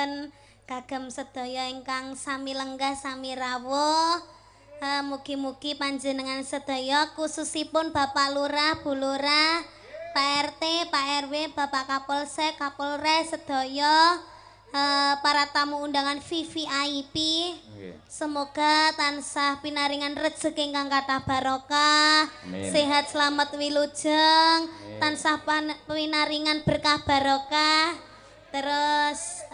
aturaken kagem sedaya ingkang sami lenggah sami rawuh. Mugi-mugi panjenengan sedaya khususipun Bapak Lurah, Bu Lurah, Pak RT, Pak RW, Bapak Kapolsek, Kapolres sedaya para tamu undangan VVIP. Semoga tansah pinaringan rezeki ingkang kathah barokah, sehat selamat wilujeng, tansah pinaringan berkah barokah. Terus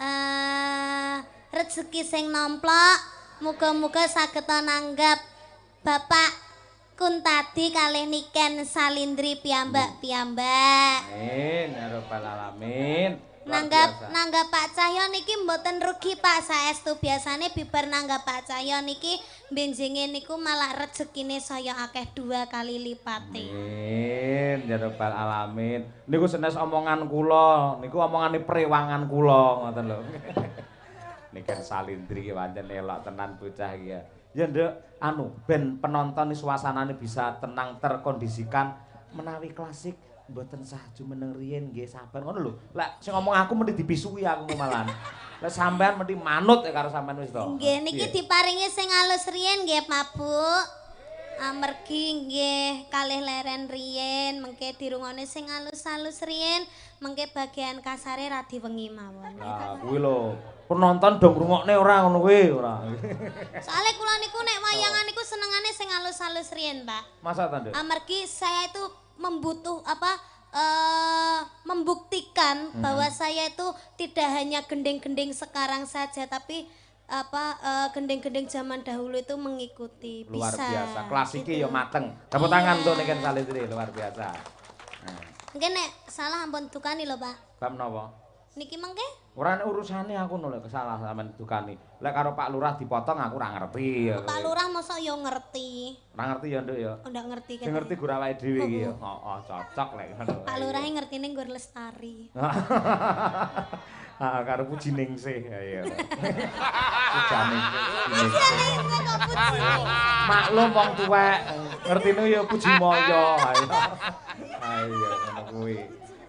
rezeki sing nomplok muga-muga saged nanggap Bapak Kuntadi kalih Niken Salindri piyambak-piyambak. Amin ya rabbal alamin. Nanggap Pak Cahyo niki mboten rugi Pak, saestu biasane bibar nanggap Pak Cahyo niki benjinge niku malah rezekine saya akeh 2 kali lipate. Amin ya rabbal alamin. Niku senes omongan kula, niku omongane prewangan kula ngoten lho. Niken Salindri ki pancen elok tenan bocah iki ya. Ya Nduk, ben penonton suasanane bisa tenang terkondisikan menawi klasik mboten sah jumeneng riyen nggih sabar ngono lho. Lek sing ngomong aku mesti dibisui aku malahan. Lek sampean mesti manut ya karo sampean wis to. Nggih niki diparingi sing alus riyen nggih Pak Bu. Amargi nggih kalih leren riyen mengke dirungone sing alus-alus riyen mengke bagian kasare ra diwengi mawon. Lah kuwi lho, penonton dong ngrungokne ora ngono kuwi ora. Soale kula niku nek wayangan niku senengane sing alus-alus riyen, Pak. Masa ta, Nduk? Amargi saya itu membuktikan bahwa saya itu tidak hanya gending-gending sekarang saja tapi gending-gending zaman dahulu itu mengikuti Luar bisa biasa, klasik gitu. ya mateng. Tepuk tangan untuk Niken Salindri, luar biasa. Nah. Mungkin nek salah ampun dukani lho Pak. Bab napa? Niki mengke? Ora urusane aku nolak kesalah sampean dukani. Lek karo Pak Lurah dipotong aku ora ngerti. Pak Lurah mosok yo ngerti. Ora ngerti ya Nduk ya. Ndak ngerti kan. Sing ngerti gur awake dhewe iki ya. Heeh, cocok lek ngono. Pak Lurah ngertine nggur lestari. Ah, karo Puji Ningsih ya. Pujane Ningsih. Maklum wong tuwek, ngertine ya Puji Moyo. Ayo ngono kuwi.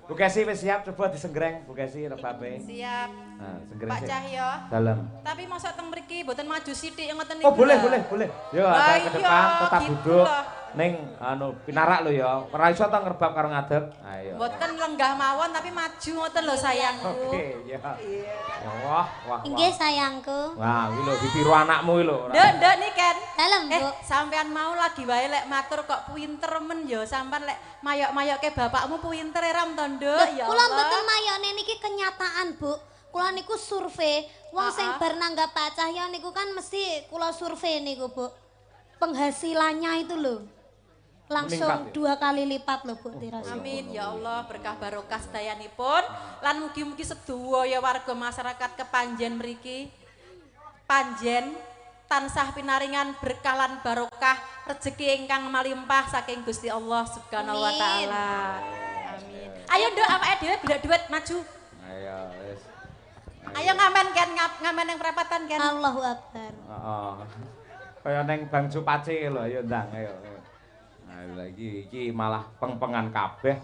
Bu Kesi wis siap coba disenggreng Bu Kesi rebabe. Siap. Nah, senggreng. Pak Cahyo. Dalem. Tapi mosok teng mriki mboten maju sithik ngoten niku. Oh, boleh. Yo agak ke depan tetap gitu duduk. loh. Ning pinarak lho ya. Ora iso to ngerbab karo ngadeg. Ayo. Mboten lenggah mawon tapi maju ngoten lho sayangku. Oke, ya. Iya. Ya, wah. Inggih sayangku. Wah, kuwi lho ditiru anakmu kuwi lho. Nduk Niken. Dalem, Bu. Sampean mau lagi wae lek matur kok pinter men ya sampean lek mayok-mayoke bapakmu pinter ram to, Nduk. Ya Kula Allah. mboten mayone niki kenyataan, Bu. Kula niku survei, wong sing bar nanggap Pak Cahyo niku kan mesti kula survei niku, Bu. Penghasilannya itu loh. Langsung Meningkat, ya? 2 kali lipat loh, Bu Tirasa. Amin ya Allah berkah barokah sedayanipun lan mugi-mugi sedaya warga masyarakat kepanjen mriki panjen tansah pinaringan berkah lan barokah rezeki ingkang malimpah saking Gusti Allah Subhanahu wa taala. Amin. Ayo Nduk awake dhewe bila duit maju. Ayo wis. Ayo ngamen kan ngamen yang perapatan kan. Allahu Akbar. Heeh. Kaya ning Bang Supace lho ayo ndang ayo. Nah, lagi iki malah peng-pengan kabeh.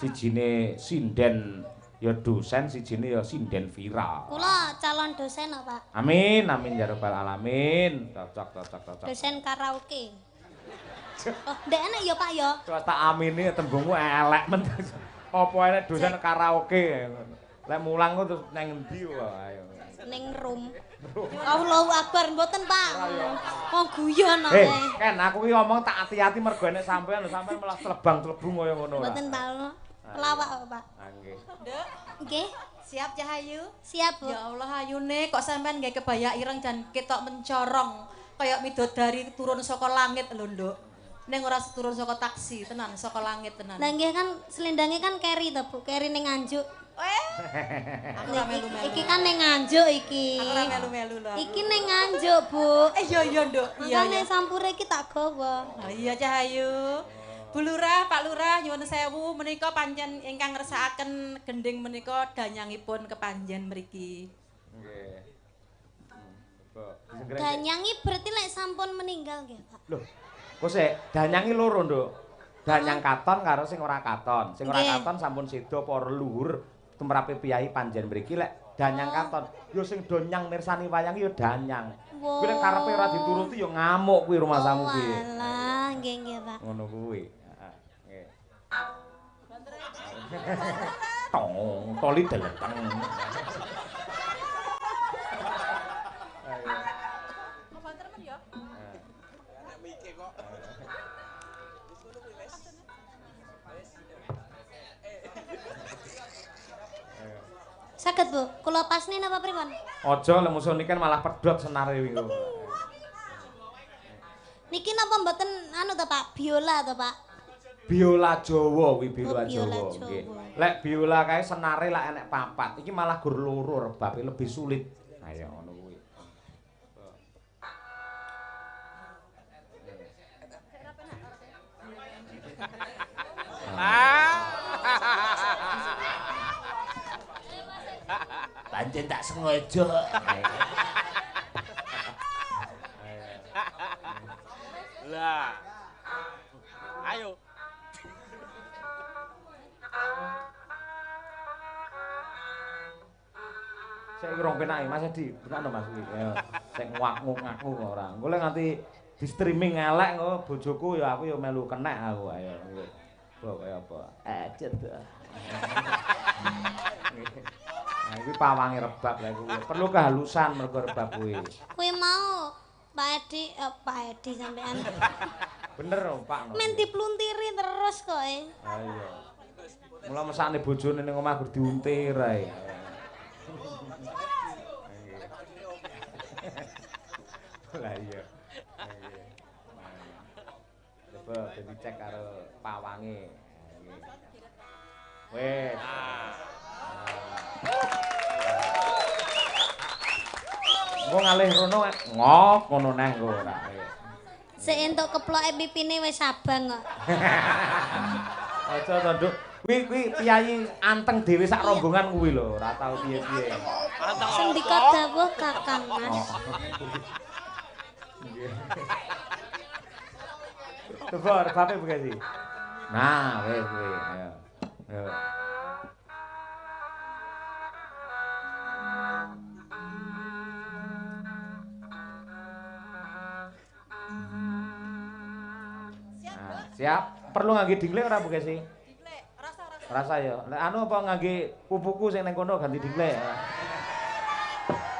Sijine sinden ya dosen, sijine ya sinden viral. Kula calon dosen kok, Pak. Amin, amin ya rabbal alamin. Cocok. Dosen karaoke. Oh, ndek enak ya, Pak ya. Coba tak amini tembungmu elek men. Apa enek dosen karaoke. Lek mulang ku terus nang endi wae ayo. Ning room. Allahu Akbar mboten, Pak. Wong guyon kok. Ken aku ki ngomong tak hati-hati mergo enek sampean lho, sampean malah tlebang-tlebung kaya ngono. Mboten, Pak. Pelawak kok, Pak. Nggih. Nduk, Nggih, siap Cahayu? siap, Bu. Ya Allah ayune kok sampean nggih kebaya ireng jan ketok mencorong kaya midodari turun saka langit lho, Nduk. Ning ora turun saka taksi, tenan saka langit tenan. Lah nggih kan selendangnya kan carry to, Bu. Carry ning Nganjuk. Aku ora melu-melu. Iki kan ning Nganjuk iki. Aku ora melu-melu lho. Iki ning Nganjuk, Bu. Iya Nduk. Iya. Makane sampure iki tak gawa. Oh iya Cahayu. Bu Lurah, Pak Lurah nyuwun sewu menika pancen ingkang ngersakaken gending menika danyangipun kepanjen mriki. Nggih. Danyangi berarti lek sampun meninggal nggih, Pak. Loh, kok sik danyangi loro, Nduk. Danyang katon karo sing ora katon. Sing ora Nggih. katon sampun sedo apa luhur tumrape piyai panjen mriki lek Danyang katon. Yo sing do nyang mirsani wayang yo danyang. Wow. Kuwi nek karepe ora dituruti yo ngamuk kuwi rumah samu kuwi. Walah, nggih Pak. Ngono kuwi. Heeh. Nggih. Tong, toli deleteng. Kok banter men ya? Nek mike kok. Wis ngono kuwi wis. Saged Bu, kula pasne napa pripun? Aja lek musuh niken malah pedhot senare wingi. Niki napa mboten anu to Pak, biola to Pak? Biola Jawa kuwi biola Oh, biola Jawa Jawa. nggih. Lek biola kae senare lak enek papat. Iki malah gur loro rebabe lebih sulit. Ayo ngono kuwi. Pancen tak sengaja. Lah. Ayo. Saiki rong penake Mas Edi, tekan Mas iki. Ya, sing ngak-ngaku ora. Engko lek nganti di streaming elek engko bojoku ya aku ya melu kenek aku ayo. Apa kaya apa? Ajet. Nah, iki pawange rebab lha kuwi. Perlu kehalusan mergo rebab kuwi. Kuwi mau Pak Edi sampean. Bener Pak. Men dipluntiri terus kok Ha iya. Mula mesakne bojone ning omah gur diuntir ae. Lah iya. Coba dicek karo pawange. Wes. Engko ngalih rono ngok ngono neh engko ora. Sik entuk keploke pipine wis abang kok. Aja to, Nduk. Kuwi piyayi anteng dhewe sak rombongan kuwi lho, ora tau piye-piye. Sendika dawuh Kakang Mas. Coba rebabe begini. Nah, wis kuwi. Ayo. Ayo. Nah, siap. Perlu ngangge dinglek ora Bu Kesi? Diklek, rasa. Rasa ya. Nek anu apa ngangge pupuku sing ning kono ganti dinglek.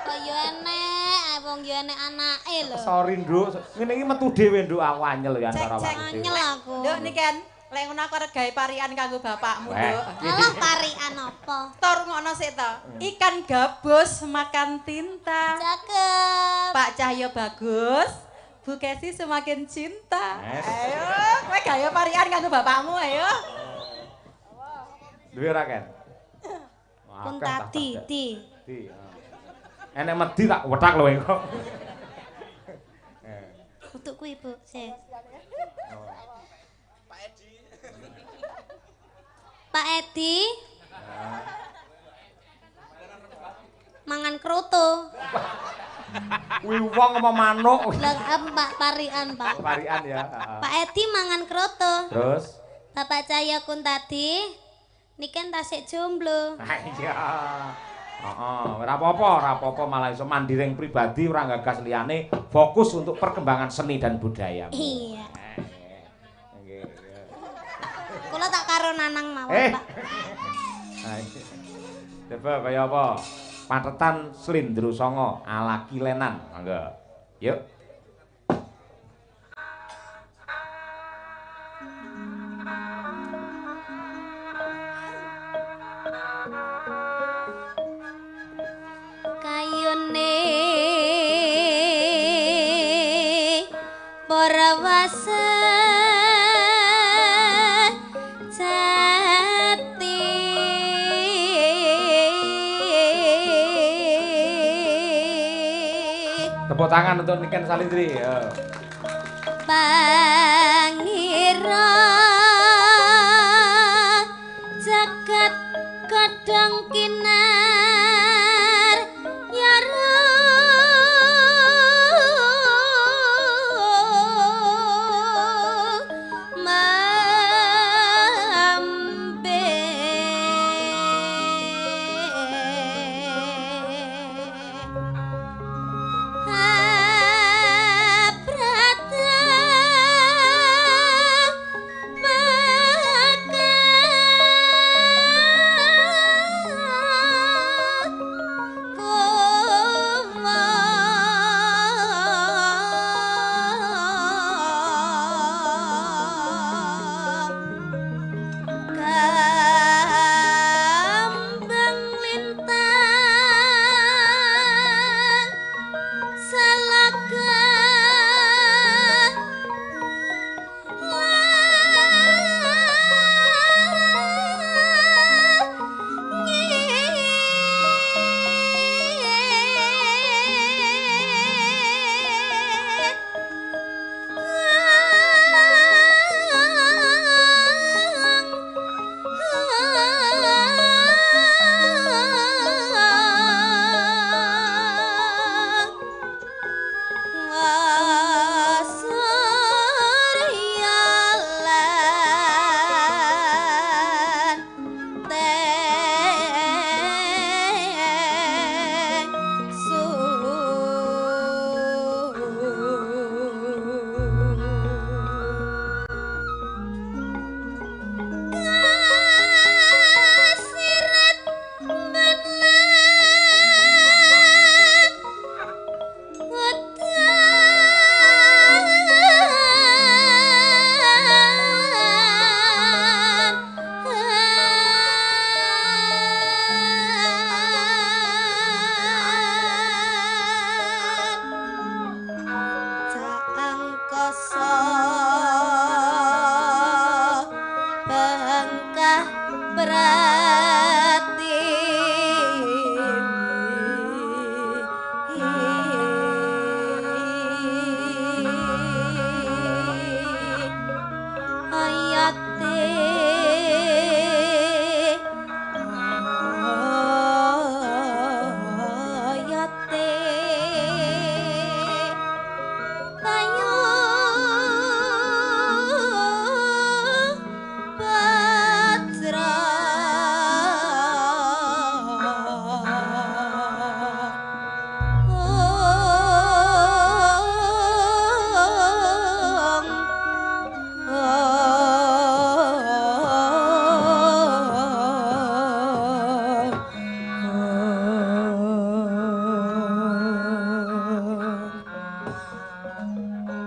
Kok yo enek, wong yo enek anake lho. Sorry, Nduk. Ngene iki metu dhewe, Nduk. Aku anyel ya antara Cek, waktu. Anyel aku. Nduk niken, lek ngono aku arep gawe parian kanggo bapakmu, Weh. Nduk. Alah parian apa? Tor ngono sik to. Ikan gabus makan tinta. Cakep. Pak Cahyo bagus. Bu Kesi semakin cinta. Yes. Ayo, kowe gawe parian kanggo bapakmu ayo. Duwe ora, Ken? Pun tadi, di. Di. Enek medhi tak wetak lho engko. Untuk kuwi, Bu. Sik. Pak Edi. Mangan kroto. Kuwi wong apa manuk? Lah Pak parian, Pak. Varian ya. Heeh. Pak Edi mangan kroto. Terus? Bapak Cahya Kuntadi niken tasik jomblo. Ah iya. Heeh, ora apa-apa malah iso mandiring pribadi ora gagas liyane fokus untuk perkembangan seni dan budaya. Iya. Nggih. Kula tak karo Nanang mawon, Pak. Nah, coba kaya apa? Patetan Slindro Songo ala Kilenan. Monggo. Yuk. Kayune para wasa jati Tepuk tangan untuk Niken Salindri. Ya. Pangira jagat kadang kinar yara mambe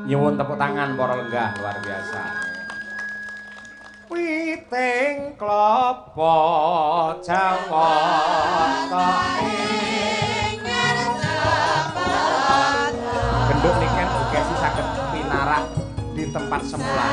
Nyuwun tepuk tangan para lenggah luar biasa. Witing klapa jawata genduk niken ugi saged pinarak di tempat semula.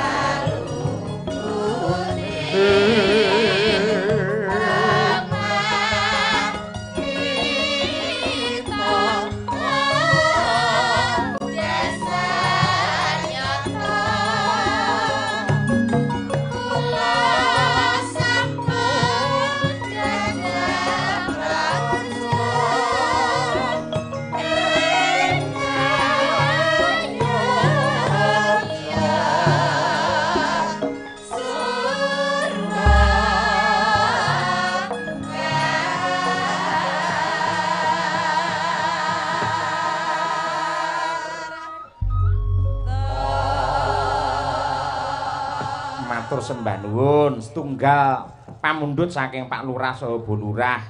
Matur sembah nuwun setunggal pamundhut saking Pak Lurah saha Bu Lurah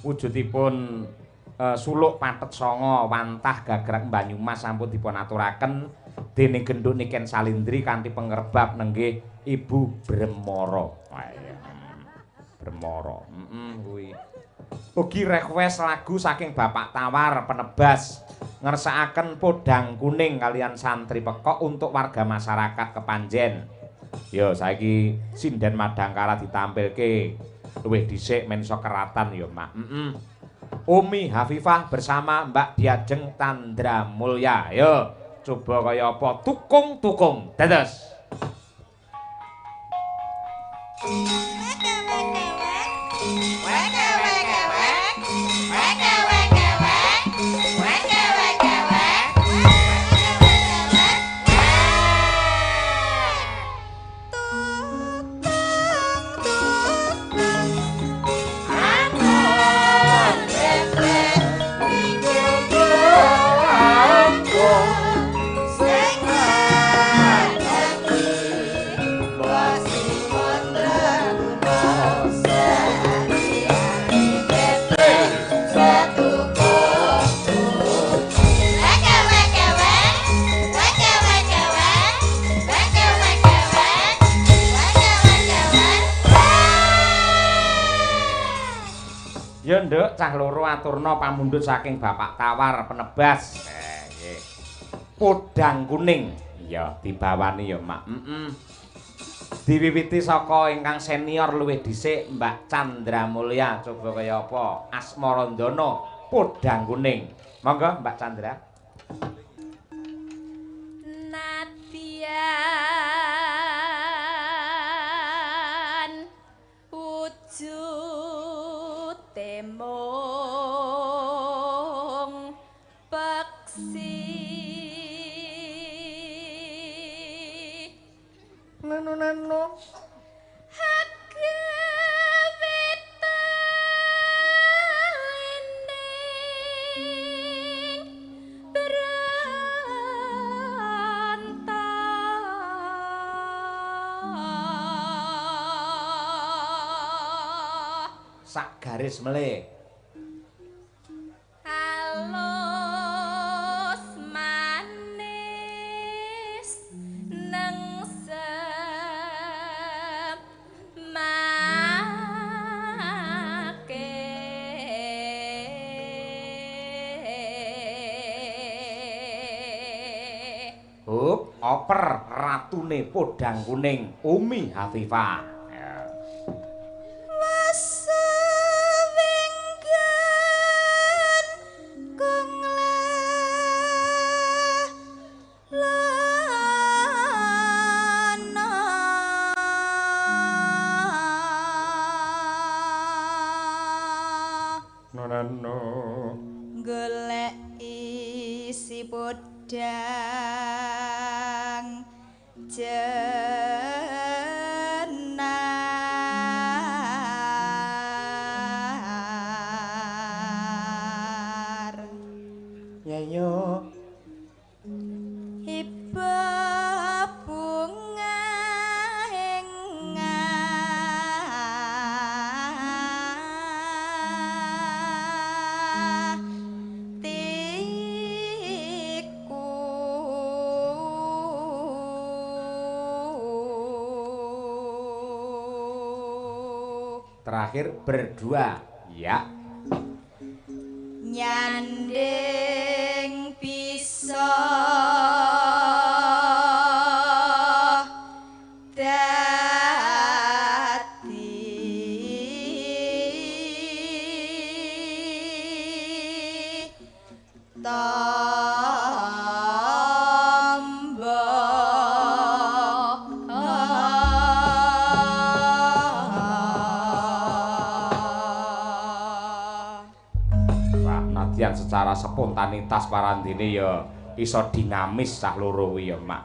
wujudipun suluk pathet sanga wantah gagrag Banyumas sampun dipun aturaken dening genduk niken Salindri kanthi pengerbab nenggih Ibu Bremara. Bremara. Kuwi. Ugi request lagu saking Bapak Tawar Penebas ngersakaken podang kuning kalian santri pekok untuk warga masyarakat Kepanjen. Yo saiki sinden Madangkara ditampilke luwih dhisik men iso keratan yo Mak. Umi Hafifah bersama Mbak Diajeng Tandra Mulya. Yo coba kaya apa tukung-tukung dados. Ya nduk cah loro aturna pamundhut saking Bapak Tawar Penebas. Nggih. Podang kuning. Ya dibawani ya Mak. Diwiwiti saka ingkang senior luwih dhisik Mbak Chandra Mulya. Coba kaya apa? Asmarandana podang kuning. Monggo Mbak Chandra. Nadyan wujud temong peksi Nanu sak garis melih. Halus manis nengsep make Oper ratune podang kuning Umi Hafifah. Golek isi podang jenar Nyanyo iba bunga Terakhir berdua. Ya. Nyanding bisa secara spontanitas parandene ya iso dinamis cah loro kuwi ya Mak.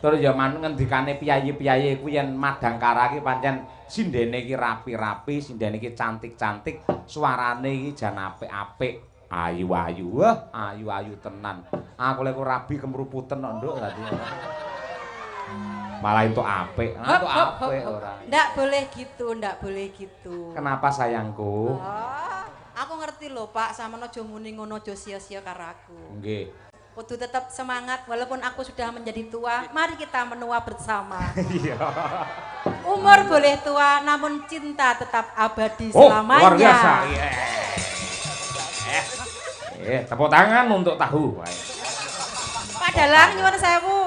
Terus ya ngendikane piyayi-piyayi kuwi yen Madangkara iki pancen sindene iki rapi-rapi, sindene iki cantik-cantik, suarane iki jan apik-apik, ayu-ayu. Wah, ayu-ayu tenan. Aku lek rabi kemruputen kok nduk dadi. Malah itu apik, itu apik ora. Ndak boleh gitu, ndak boleh gitu. Kenapa sayangku? Aku ngerti lho Pak, sampeyan aja muni ngono aja sia-sia karo aku. Nggih. Kudu tetap semangat walaupun aku sudah menjadi tua. Mari kita menua bersama. Iya. Umur boleh tua namun cinta tetap abadi selamanya. Luar biasa. Tepuk tangan untuk tahu. Pak Dalang nyuwun sewu.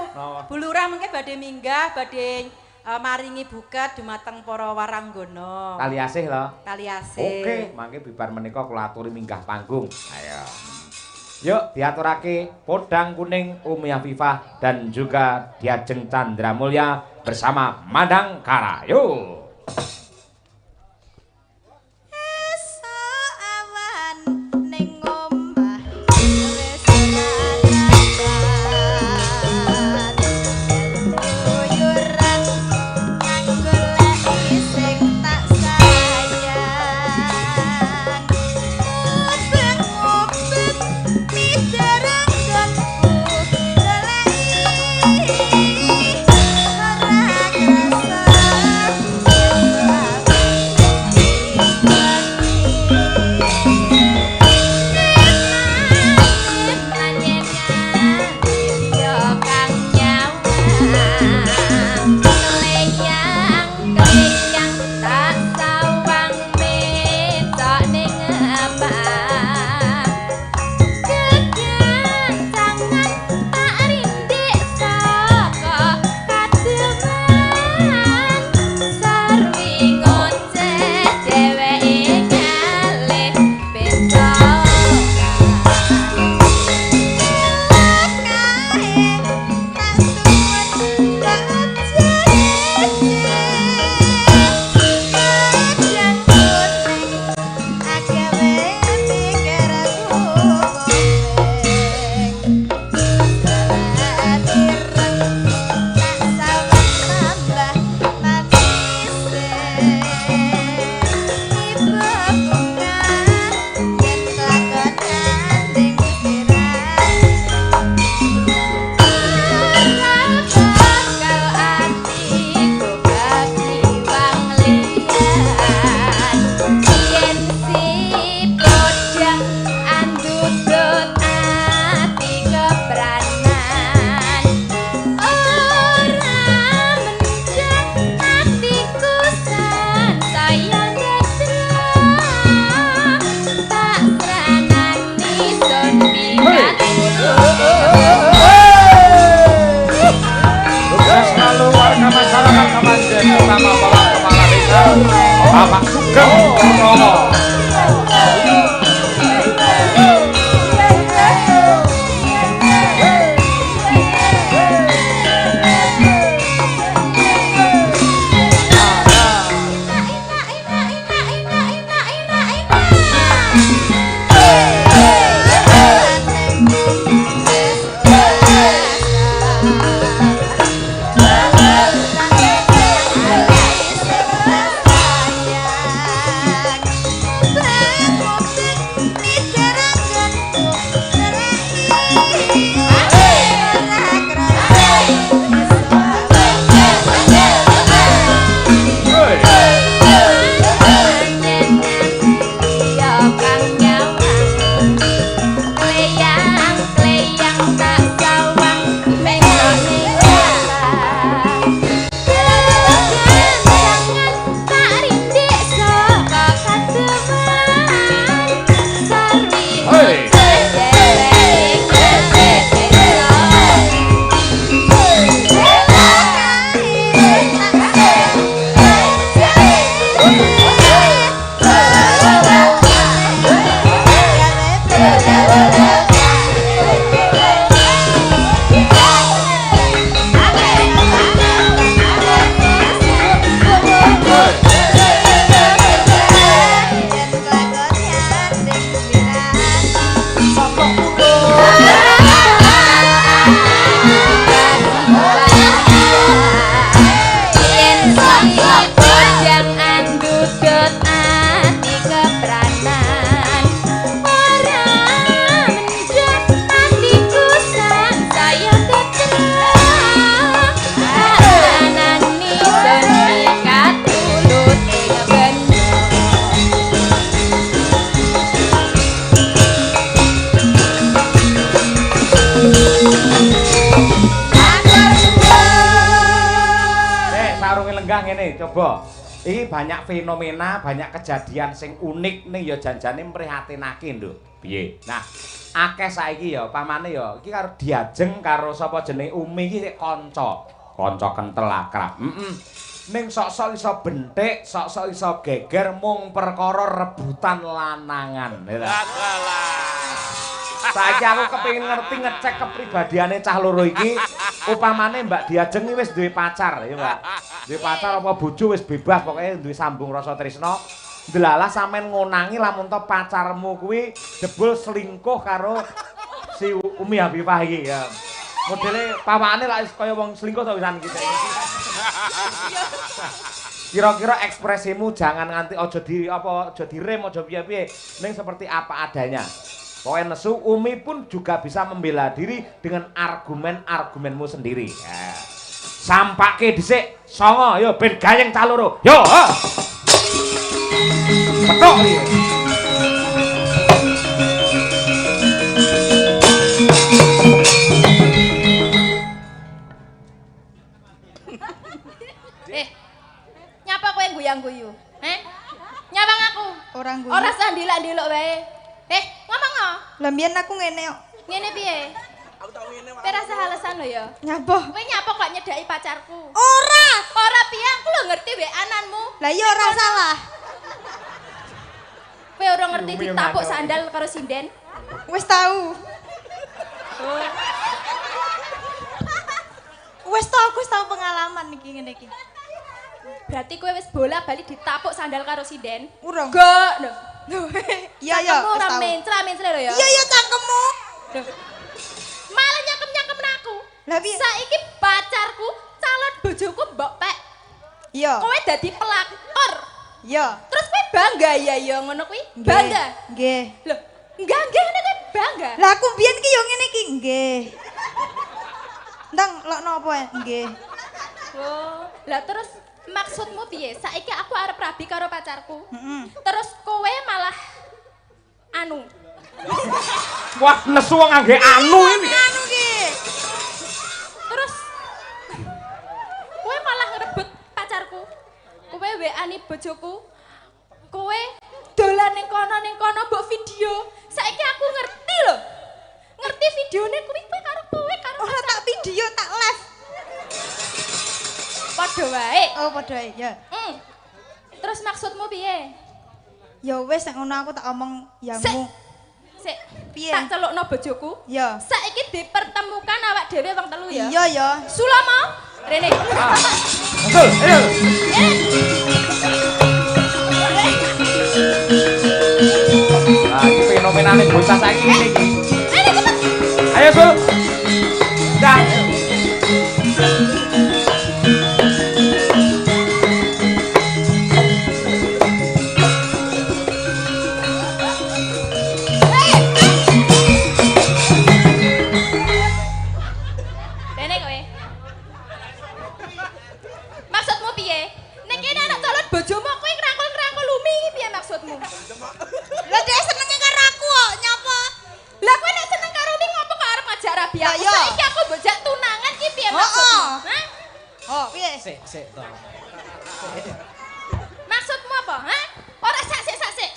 Bu Lurah mengke badhe minggah, badhe maringi buka dumateng para waranggana. Kali asih lho. Kali asih. Oke, mangke bibar menika kula aturi minggah panggung. Ayo. Yuk diaturake Podang Kuning Umi Afifah dan juga Diajeng Chandra Mulya bersama Madangkara. Yuk. Bapak Sugeng Purnomo. Enggak ngene, coba. Iki banyak fenomena, banyak kejadian sing unik ning ya janjane mprihatinake lho. Piye? Nah, akeh saiki ya pamane ya iki karo diajeng karo sapa jenenge Umi iki sik kanca. Kanca kentel akrab. Ning sok-sok iso bentik, sok-sok iso geger mung perkara rebutan lanangan. Saiki aku kepengin ngerti ngecek kepribadiane cah loro iki. Upamane Mbak Diajeng iki wis duwe pacar, ya Mbak. Duwe pacar apa bojo wis bebas, pokoke duwe sambung rasa tresna. Delalah sampean ngonangi lamun to pacarmu kuwi jebul selingkuh karo si Umi Habibah iki ya. Modele pawakane lak kaya wong selingkuh to wisan iki. Kira-kira ekspresimu jangan nganti aja direm aja piye-piye ning seperti apa adanya. Pokoknya nesu, Umi pun juga bisa membela diri dengan argumen-argumenmu sendiri. Ya. Sampake dhisik, songo, yo ben gayeng cah loro. Yo, ha. Petok iki. Nyapa kowe guyang-guyu? Nyawang aku. Orang guyu. Ora usah ndelok-ndelok wae. Ngomong no? Lah mbiyen aku ngene kok. Ngene piye? Aku tau ngene wae. Kowe rasa alasan lho ya. Nyapa? Kowe nyapa kok nyedaki pacarku? Ora piye aku lho ngerti weananmu. Lah iya ora salah. Kowe ora ngerti ditapuk sandal karo sinden? Wis tahu. Wis tahu pengalaman iki ngene iki. Berarti kowe wis bolak-balik ditapuk sandal karo sinden? Urung. Gak lho. Iya Cangkemmu wis ora tahu. mencra-mencra lho ya. Iya cangkemmu. Loh. Malah nyakem-nyakem aku. Lah piye? Saiki pacarku, calon bojoku mbok pek. Iya. Kowe dadi pelakor. Iya. Terus kowe bangga ya ngono kuwi? Bangga. Nggih. Loh, enggak ngene kowe bangga. Lah aku biyen ki yo ngene iki nggih. Ndang lokno apa nggih. Oh, lah terus maksudmu piye? Saiki aku arep rabi karo pacarku. Heeh. Terus kowe malah anu. Wah, nesu wong ngangge anu ini. Anu ki. Terus kowe malah ngerebut pacarku. Kowe WA-ni bojoku. Kowe dolan ning kono mbok video. Saiki aku ngerti lho. Ngerti videone kuwi karo kowe karo Ora tak video tak live. padha wae. Oh padha ae ya. Terus maksudmu piye? Ya wis nek ngono aku tak omong yamu. Sik. Piye? Tak celukno bojoku. Ya. Saiki dipertemukan awak dhewe wong telu ya. Iya ya. Sulama, rene. Betul, ayo. Nah, iki fenomenane bocah saiki ngene iki. Ayo, Sul. Dah. Rene kowe. Maksudmu piye? Nek kene anak calon bojomu kowe ngrangkul-ngrangkul Umi iki piye maksudmu? Lah dhek senenge karo aku kok nyapa? Lah kowe nek seneng karo Umi ngopo kok arep ngajak rabi aku? Lah, iya. Saiki aku mbojak tunangan iki piye maksudmu? Hah? Oh, piye? Sik to. Maksudmu apa? Hah? Ora sak-sik.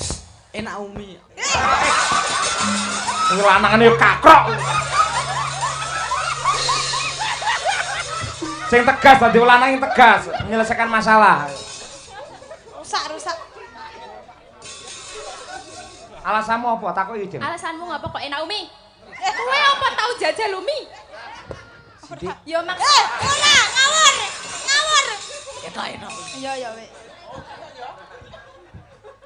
Enak Umi. Kuwi lanangane yo kakrok. Sing tegas dadi lanang yang tegas, menyelesaikan masalah. Rusak. Alasanmu apa? Takoki, Dim. Alasanmu ngopo kok enak Umi? Kowe apa tau jajal Umi? Yo maksud Ora, ngawur. Enak. Iya ya wis.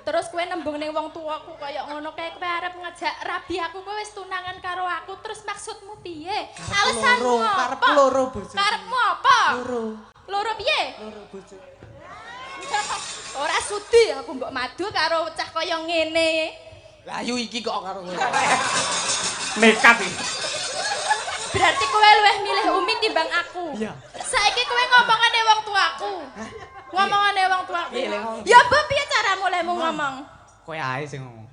terus kowe nembung ning wong tuaku kaya ngono kae kowe arep ngejak rabi aku kowe wis tunangan karo aku terus maksudmu piye? Alasanmu apa? Karepku loro bojoku. Karepmu apa? Loro piye? Loro bojoku. Ora sudi aku mbok madu karo cah kaya ngene. Lah ayo iki kok karo kowe. Nekat iki. Berarti kowe luwih milih Umi timbang aku. Iya. Saiki kowe ngomongane wong tuaku. Ngomongane wong tuaku. Piye lek ngomong? Ya apa piye caramu lemu ngomong? Kowe ae sing ngomong.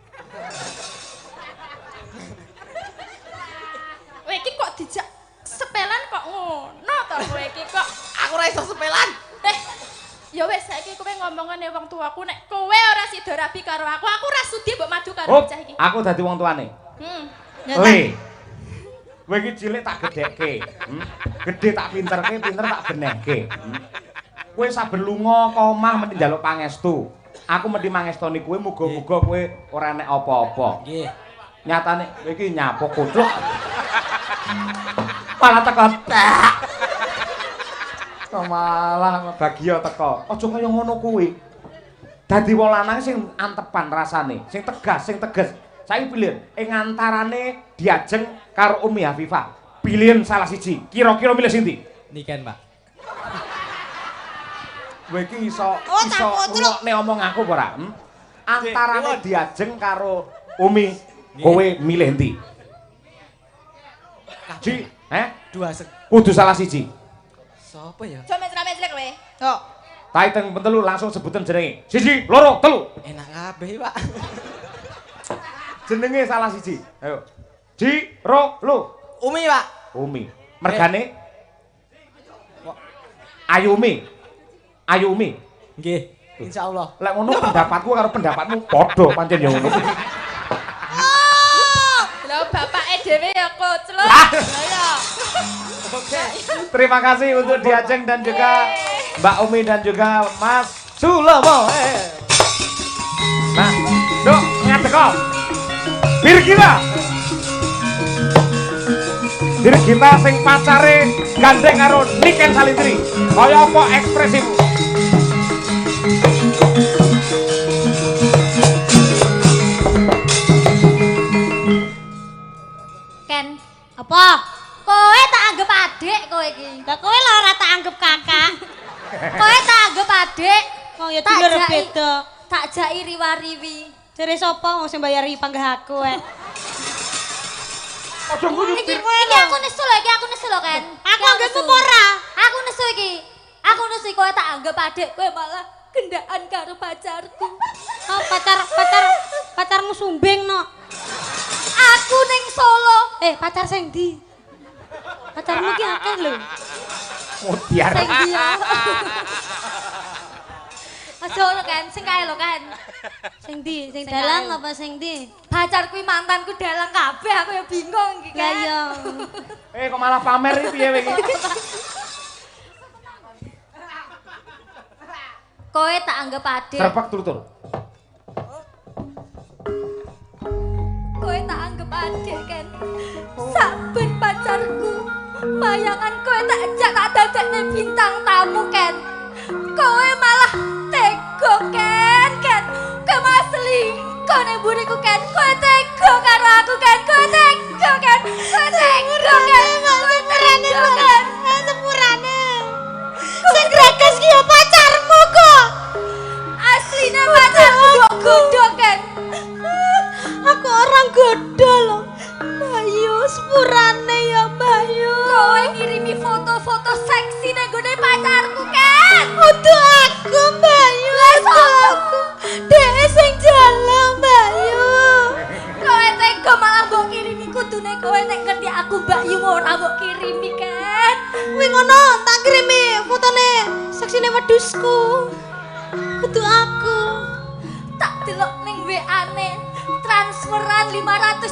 Kowe iki kok dijak sepelan kok ngono to kowe iki kok. Aku ora iso sepelan. Ya omongane wong tuaku nek kowe ora sida rabi karo aku ora sudi mbok madu karo Oh, bocah iki. aku dadi wong tuane. Kowe. Kowe iki cilik tak gedhekke. Gedhe tak pinterke, pinter tak benehke. Kowe saben lunga ka omah mesti njaluk pangestu. Aku mesti mangestoni kowe muga-muga kowe ora enek apa-apa. Nggih. Nyatane kowe iki nyapo kucuk. Malah teko. Kok malah bahagia teko. Aja kaya ngono kuwi. Dadi wong lanang sing antepan rasane, sing tegas, sing tegas. Saiki pilihan ing antarane Diajeng karo Umi Hafifah. Pilihan salah siji. Kira-kira milih sing ndi? Niken, Pak. Kowe iki iso ngrungokne omong aku apa ora? Antarane Diajeng karo Umi, kowe milih ndi? Ji, Dua kudu salah siji. Sopo ya? Coba mesra-mesra kowe. Yo. Ta teng pentelu langsung sebutan jenenge. Siji, loro, telu. Enak kabeh, Pak. Jenenge salah siji. Ayo. Ji, ro, lu. Umi, Pak. Umi. Mergane? Ayumi. Ayumi. Nggih. Insyaallah. Lek ngono pendapatku karo pendapatmu padha pancen ya ngono. Lho bapake dhewe ya kocluk. Lah ya. Oke. Terima kasih untuk Diajeng dan juga Mbak Umi dan juga Mas Sulomo. Nah, Dok, ngadeko. Bir kita. Bir kita sing pacare gandeng karo Niken Salintri. Kaya apa ekspresimu? Ken, apa? Kowe tak anggap adik kowe iki. Lah kowe lho ora tak anggap kakak. Kowe tak anggap adik. Wong ya dulur beda. Tak jaki riwariwi. Jare sapa wong sing bayari panggah aku wae. Aja nguyu. Iki aku nesu lho, Ken. Aku anggapmu apa ora? Aku nesu iki. Aku nesu kowe tak anggap adik, kowe malah gendaan karo pacarku. Oh, pacarmu sumbing no. Aku ning Solo. Pacar sing ndi? Pacarmu ki akeh lho. Mutiar. Sing ndi ya? Aja ngono kan, sing kae lho kan. Sing ndi? Sing Sing dalang kae. apa sing ndi? Pacarku mantanku dalang kabeh, aku ya bingung iki Lah kan. iya. Kok malah pamer iki piye iki? Kowe tak anggap adik. Serpek tur-tur. Kowe tak anggap adik kan. Saben pacarku bayangan kowe tak ajak tak dadekne bintang tamu kan. Kowe malah tega kan. Kowe malah selingkuh ning buriku kan. Kowe tega karo aku kan. Kowe tega kan. Kowe tega kan. Kowe tega kan. Sepurane. Sing greges ki ya pacarmu kok. Asline pacarku mbok godho kan. Aku orang godo loh. Bayu, sepurane ya Bayu. Kowe ngirimi foto-foto seksi ning gone pacarku kan. Udah aku Bayu. Aku. Dek sing jalan Bayu. Kowe tega malah mbok kirimi kudune kowe nek ngerti aku Mbak Yu ora mbok kirimi kan. Kuwi ngono, tak kirimi fotone seksine wedhusku. Kudu aku. Tak delok ning WA-ne transferan 500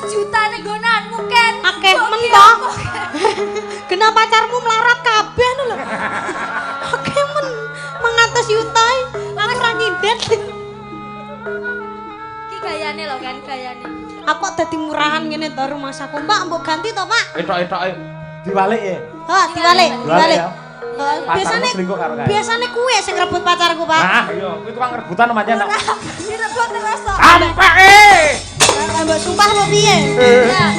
juta ning gonanmu kan. Akeh Mbok men kira to. apa, Ken? Genah pacarmu melarat kabeh anu lho. Akeh men 100 juta. Aku ora nyindet. Ki gayane lho kan gayane. Aku dadi murahan ngene to rumah saku. Mbak, mbok ganti to, Pak? Etok-etoke diwalik ya. Oh, diwalik, diwalik. ya. Biasane selingkuh karo kae. biasane kuwe sing rebut pacarku, Pak. Nah, iya, kuwi tukang rebutan pancen. Direbut terus to. Sampai. Mbak sumpah lo piye? Nah,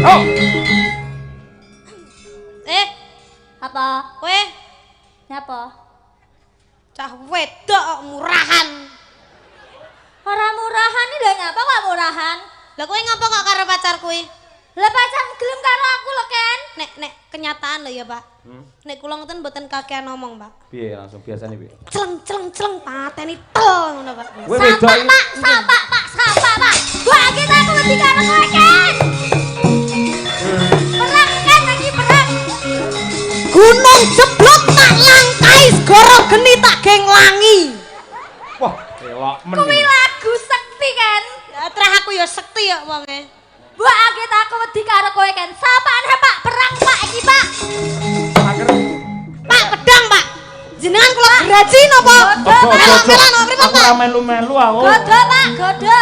Oh, apa? Kowe Nyapa? cah wedok kok murahan. Ora murahan iki lho nyapa kok murahan? Lah kowe ngapa kok karo pacar kuwi? Lah pacarmu gelem karo aku lho Ken. Nek kenyataan lho ya, Pak. Nek kula ngoten mboten kakean ngomong, Pak. piye langsung biasane piye? Celeng pateni tel ngono, Pak. Kowe wedok iki. Sampah Pak. Gua kita aku wedi karo kowe Ken. Perang wong jeblok tak langkai segara geni tak genglangi. Wah, elok men. Kuwi lagu sekti kan? Ya trah aku ya sekti ya wonge. Mbok agit aku wedi karo kowe kan. Sapane Pak perang Pak iki Pak. Pak pedang Pak. Jenengan kula geraji napa? Aku ora melu-melu aku. Godo Pak, godo.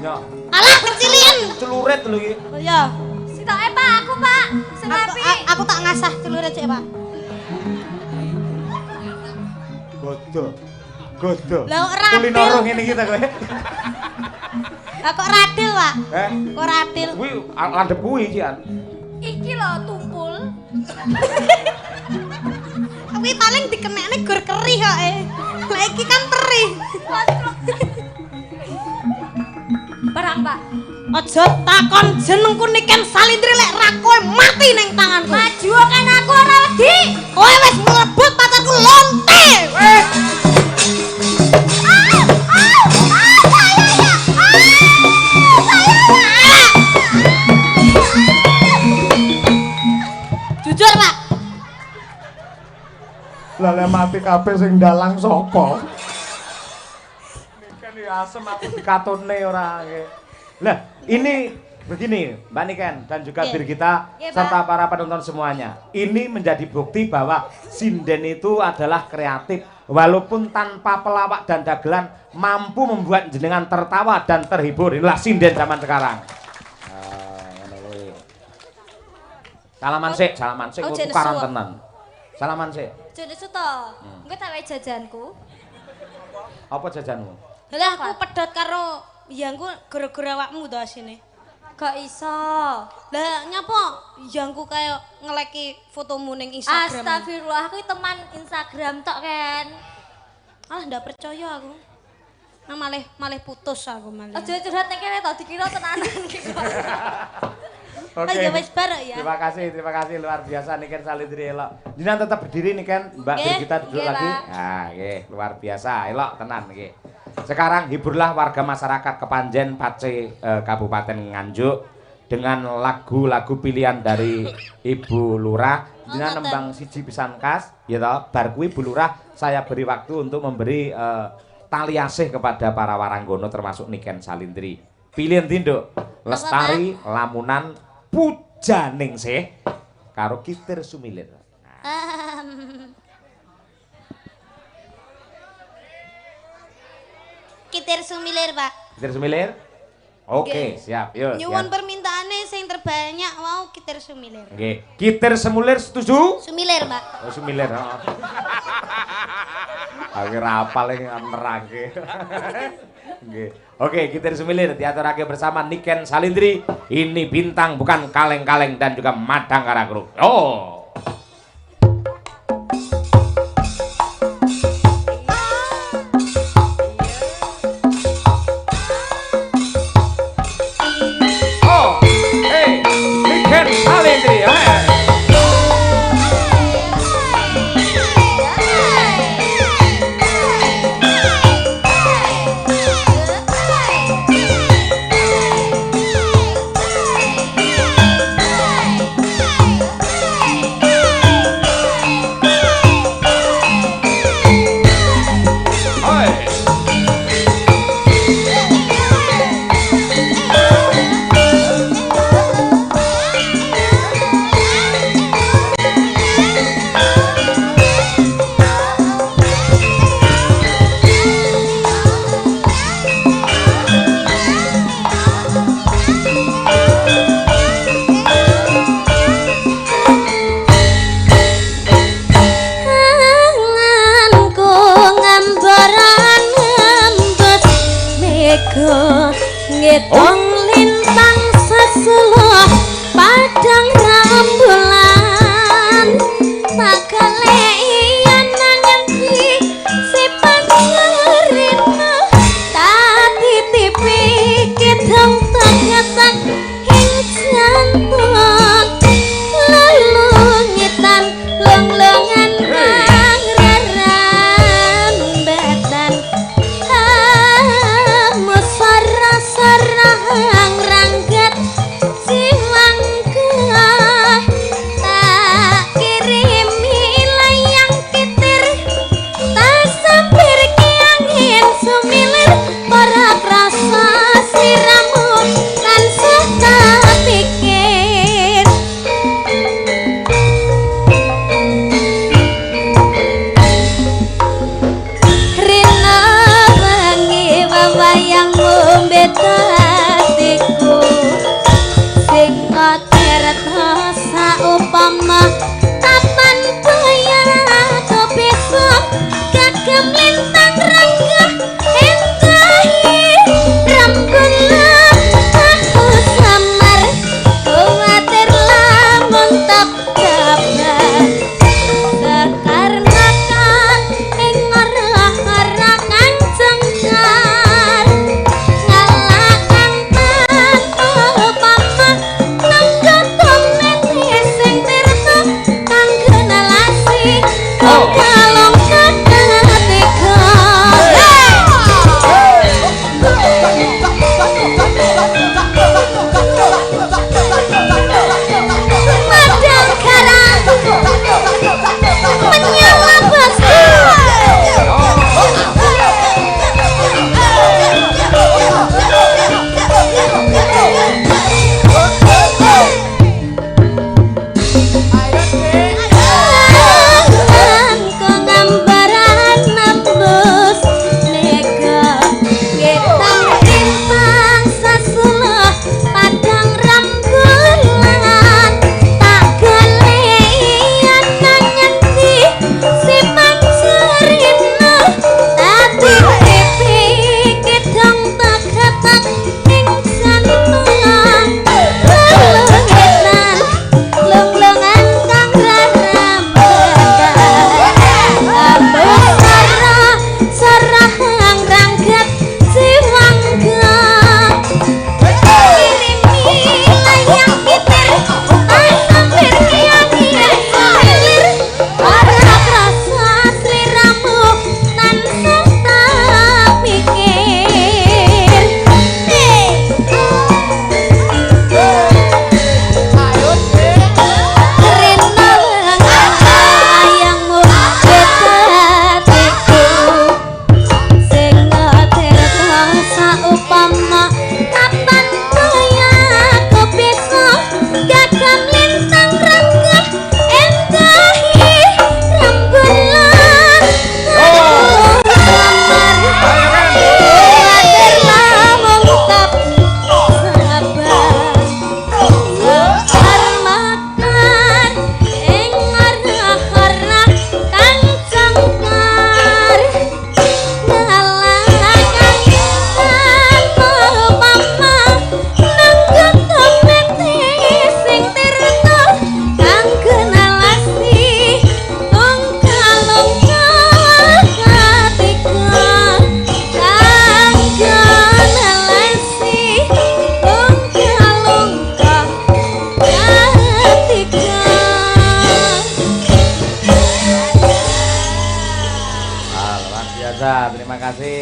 Ya, Alah kecilian. celurit lho iki. Oh ya. Sitoke Pak aku Pak. Sing apik. Aku tak ngasah celurit cek Pak. Godo. Lah kok radil. Kulinoro ngene iki ta kowe. Lah kok radil Pak? Eh, Kok radil? kuwi landhep kuwi iki an. Iki lho tumpul. Tapi paling dikenekne gur kerih kok Lah iki kan perih. Perang Pak. Aja takon jenengku Niken Salindri lek ra kowe mati ning tanganku. Maju kan aku ora wedi. Kowe wis mlebut pacarku lonte. Jujur Pak. Lah lek mati kabeh sing dalang sapa? Niken ya asem aku dikatone ora nggih. Lah, ini begini, Mbak Niken dan juga Birgita serta para penonton semuanya. Ini menjadi bukti bahwa sinden itu adalah kreatif. Walaupun tanpa pelawak dan dagelan mampu membuat jenengan tertawa dan terhibur. Inilah sinden zaman sekarang. Salaman sik, tukaran tenan. Salaman sik. Jane suto. Engko tak wae jajanku. Apa jajanmu? Lah aku pedhot karo yangku gara-gara awakmu to asine. Gak iso. Lah nyapa yangku kaya ngeleki fotomu ning Instagram. Astagfirullah, aku teman Instagram tok kan. Alah ndak percaya aku. Nah malih putus aku malih. Aja curhat ning kene to dikira tenanan iki kok. Oke. Ya wis barek ya. Terima kasih luar biasa Niken Salindri elok. Jenengan tetap berdiri Niken, Mbak Birgita duduk Nggih, lagi. Pak. Nah, nggih, luar biasa. Elok tenan nggih. Sekarang hiburlah warga masyarakat Kepanjen Pace Kabupaten Nganjuk dengan lagu-lagu pilihan dari Ibu Lurah. Jenengan nembang siji pisan kas, ya toh. Bar kuwi Bu Lurah saya beri waktu untuk memberi tali asih kepada para waranggono termasuk Niken Salindri. Pilihan tinduk Lestari Lamunan Pujaningsih karo Kitir Sumilir. Kitir Sumilir, Pak. Kitir Sumilir? Oke, siap. Yuk. Nyuwun permintaane sing terbanyak mau Kitir Sumilir. Oke. Kitir Semulir setuju? Sumilir, Pak. Oh, Sumilir. Oh. Akhir apal yang nerangke. Nggih. Oke, Kitir Sumilir diaturake bersama Niken Salindri. Ini bintang bukan kaleng-kaleng dan juga madang karagruk. Oh. Oh, hey, Niken Salindri. Ngetong lintang seseluh padang rambulan tak kalean nanti si pancerina tak titipi kitong tak hing jantung lelungitan long-longan rambetan sarah betatiku sing ngatirta saupama kapan bayar besok kagem lintang ranggah endahi rembulan aku samar kuatir lamun tak kabar sekarnakan ing arah-arah kancengkar ngalakan tanpa papa nangga komneti sing tirta kang kenalasi kalong ketiga Madang karang menyala Gambaran nembus nega getang bintang sasulah padang rembulan tak galean nangendi si pancerino tadi pipi gedang tak ing santungan lelungan lunglungan kang sarang ranggat siwangga kirimi layang pitir tampir kiani salir ora rasa sliramu tansah tak pikir Rena ayangmu betatiku sing ngatirta saupama kapan kaya besok gagam lintang ranggah endahi rembulan aku samar kuatir lamun tak sabar makan ing arah-arah kancengkar ngalakan tanpa papa nangga komneti sing tirta kang kenalasi lungka-lungka katiga kang kenalasi lungka-lungka katiga Luar biasa, terima kasih.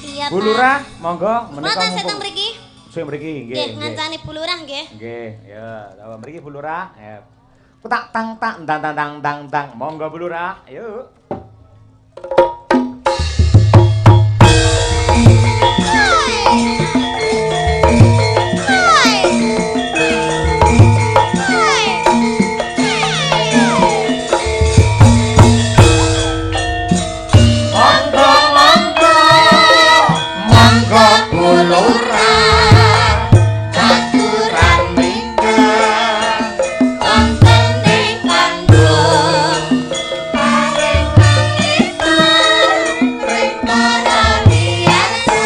Iya, Bu Lurah, monggo menika Mboten seteng mumpung. mriki. Sing mriki nggih. Nggih, nggih. ngancani Bu Lurah nggih. Nggih, ya, tawa mriki Bu Lurah. Ya. Tak tang tak tang tang tang tang tang. Monggo Bu Lurah, yuk. Monggo monggo monggo Bu Lurah. Aturan minggat wonten ing kandung paring pangitan ring para biasa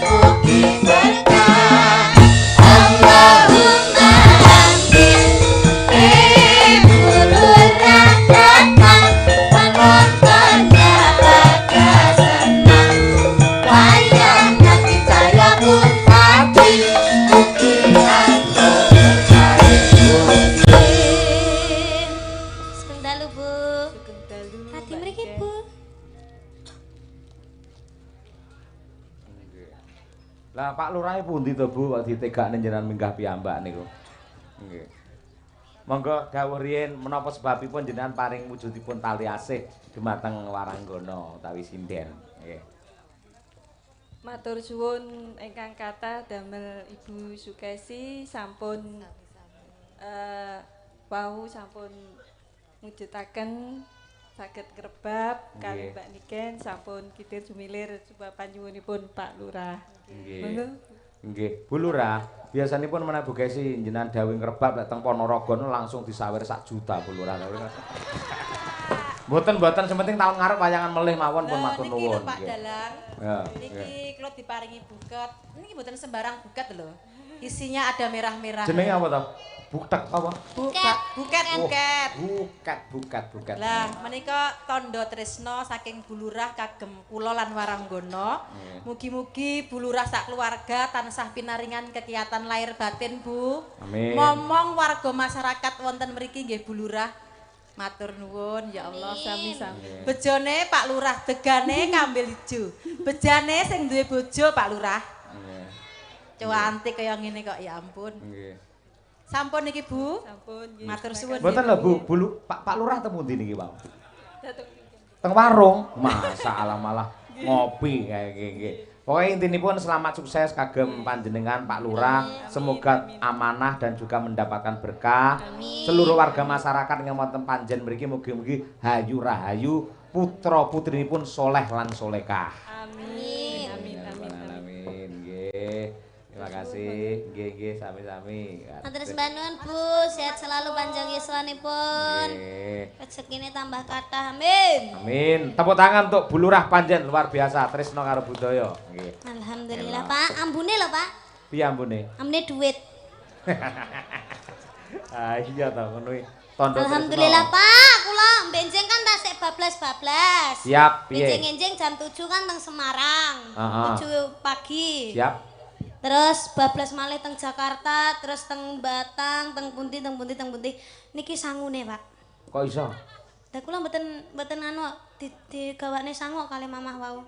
ugi berkah Allahumma amin Bu Lurah datang penontonnya pada senang wayang nanti saya pun tadi ugi antuk Sugeng dalu, Bu. Tadi mriki, Bu. Lah Pak Lurahe pundi to Bu kok ditegakne jenengan minggah piyambak niku. Nggih. Monggo dawuh riyin menapa sebabipun jenengan paring wujudipun tali asih dumateng waranggana utawi sinden. Nggih. Matur suwun ingkang kathah damel Ibu Sukesi sampun wau sampun mujudaken saged ngrebab kali Nggih. Mbak Niken sampun kitir jumilir coba panjenenganipun Pak Lurah. Nggih. Monggo. Nggih, Bu Lurah, biasanipun menawi Bu Kesi jenengan dawuh ngrebab lek teng Ponorogo langsung disawer 1 juta Bu Lurah. Mboten sementing tahun ngarep wayangan melih mawon pun matur Niki lho nuwun. Pak Nggih. Dalang. Ya, Niki kula diparingi buket. Niki mboten sembarang buket lho. Isinya ada merah-merah. Jenenge apa to? Butek apa? Buket. Buket. Lah, menika tondo tresno saking Bulurah kagem kula lan Waranggana. Mugi-mugi Bulurah sak keluarga tansah pinaringan kegiatan lahir batin, Bu. Amin. Momong warga masyarakat wonten mriki nggih Bulurah. Matur nuwun ya Allah Sami-sami. Bejone Pak Lurah, degane kambil ijo. Bejane sing duwe bojo Pak Lurah. Nggih. Cuantik kaya ngene kok ya ampun. Nggih. Sampun niki Bu. Sampun nggih. Matur suwun. Mboten lho Bu, Pak Lurah temu ndi niki, Pak? Datuk. Teng warung. Masalah malah ngopi kayak nggih. Pokoknya intinipun selamat sukses kagem panjenengan Pak Lurah. Semoga amanah dan juga mendapatkan berkah. Seluruh warga masyarakat yang wonten panjen mriki mugi-mugi hayu rahayu putra putrinipun soleh lan solekah. Amin. Amin. Nggih. Terima kasih. Nggih, sami-sami. Matur sembah nuwun Bu, sehat selalu panjang yuswanipun. Nggih. Rezekine tambah kathah. Amin. Amin. Tepuk tangan untuk Bu Lurah panjen luar biasa tresno karo budaya. Nggih. Alhamdulillah Pak, ambune lho Pak. Piye ambune? Ambune duit. Ah iya to ngono iki. Tondo Alhamdulillah Pak, kula benjing kan tasik bablas-bablas. Siap, piye? Benjing-enjing jam 7 kan teng Semarang. Heeh. 7 pagi. Siap. Terus bablas malih teng Jakarta, terus teng Batang, teng pundi. Niki sangune, Pak. Kok iso? Lah kula mboten anu digawane sangu kali mamah wau.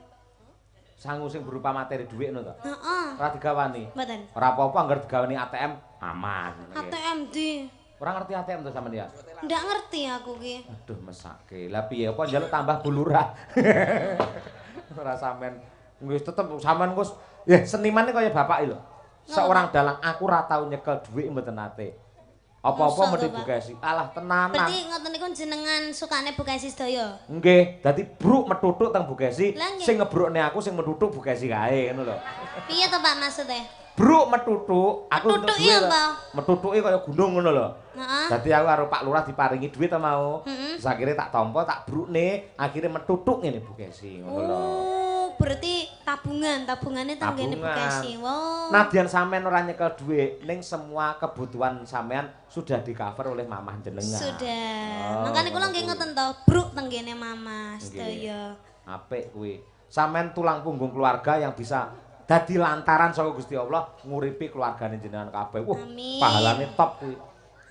Sangu sing berupa materi dhuwit ngono to? Heeh. Ora digawani. Mboten. Ora apa-apa anggar digawani ATM aman. ATM di. Ora ngerti ATM to sampean ya? Ndak ngerti aku ki. Aduh mesake. Lah piye apa njaluk tambah Bu Lurah? Ora sampean wis tetep sampean Gus. Ya seniman iki kaya bapak lho. Seorang dalang aku ora tau nyekel dhuwit mboten nate. Apa-apa Masa mesti to, Pak? Bu Kesi. Alah tenanan. Berarti ngoten niku jenengan sukane Bu Kesi sedaya. Nggih, dadi bruk metutuk teng Bu Kesi. Lah, nggih. Sing ngebrukne aku sing metutuk Bu Kesi kae ngono lho. Piye to Pak maksudnya? Bruk metutuk, aku entuk Metutuki dhuwit. apa? Metutuki kaya gunung ngono lho. Heeh. Dadi aku karo Pak Lurah diparingi dhuwit ta mau. Heeh. Terus akhire tak tampa, tak brukne, akhire metutuk ngene Bu Kesi ngono lho. Oh, berarti tabungannya teng kene Bu Kesi. Wow. Nadyan sampean ora nyekel dhuwit, ning semua kebutuhan sampean sudah di-cover oleh mamah jenengan. Sudah. Oh, Makanya kula nggih ngoten to, bruk teng kene Mama sedaya. Apik kuwi. Sampean tulang punggung keluarga yang bisa dadi lantaran saka Gusti Allah nguripi keluargane jenengan kabeh. Wah, Amin. pahalane top kuwi.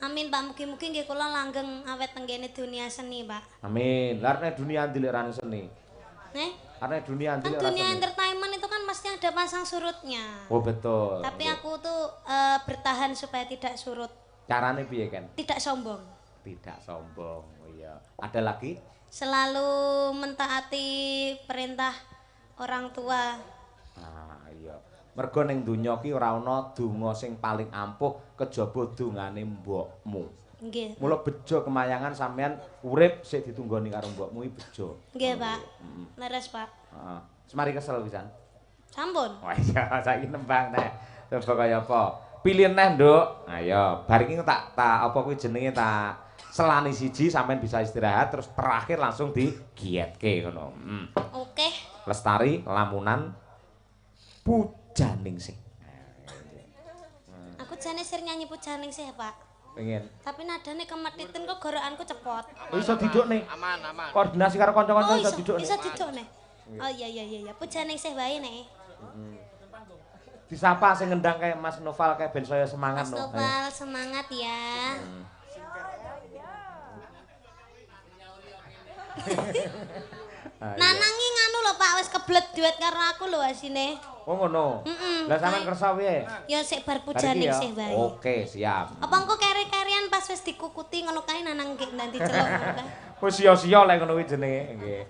Amin Pak, mugi-mugi nggih kula langgeng awet teng kene dunia seni, Pak. Amin. Lah nek dunia ndi lek rane seni? Nih, Arek dunia ndi kan lek rane dunia seni? entertainment itu kan pasti ada pasang surutnya. Oh betul. Tapi Nggih. aku tuh bertahan supaya tidak surut, Carane piye kan? tidak sombong. Tidak sombong. Oh iya. Ada lagi? Selalu mentaati perintah orang tua. Ah iya. Mergo ning donya ki ora ana donga sing paling ampuh kejaba dongane mbokmu. Nggih. Mula bejo kemayangan sampean urip sik ditunggoni karo mbokmu iki bejo. Nggih, Pak. Leres, Pak. Heeh. Semari kesel pisan. Sampun. Wah iya saiki nembang nek. Coba kaya apa? Pilih neh, Nduk. Ayo, bar iki tak apa kuwi jenenge tak selani siji sampean bisa istirahat terus terakhir langsung digietke ngono. Oke. Lestari lamunan Pujaningsih. Aku jane sir nyanyi Pujaningsih, Pak. Pengen. Tapi nadane kemetitin kok gorokanku cepot. Oh, iso didukne. Aman. Koordinasi karo kanca-kanca Oh, iso didukne. iso didukne. Oh iya. Pujaningsih wae nek. Disapa sing ngendang kayak Mas Noval kayak ben saya semangat Mas no. Noval semangat ya. Nanangi nganu lho Pak wis kebelet duet karo aku lho asine. Oh ngono. Lah sampean kersa piye? Ya sik bar Bar iki Pujaningsih wae. Oke, siap. Apa engko keri-kerian pas wis dikukuti ngono kae nanang nggih nanti celok ngono kae. Wis sia-sia lek ngono kuwi jenenge. Nggih.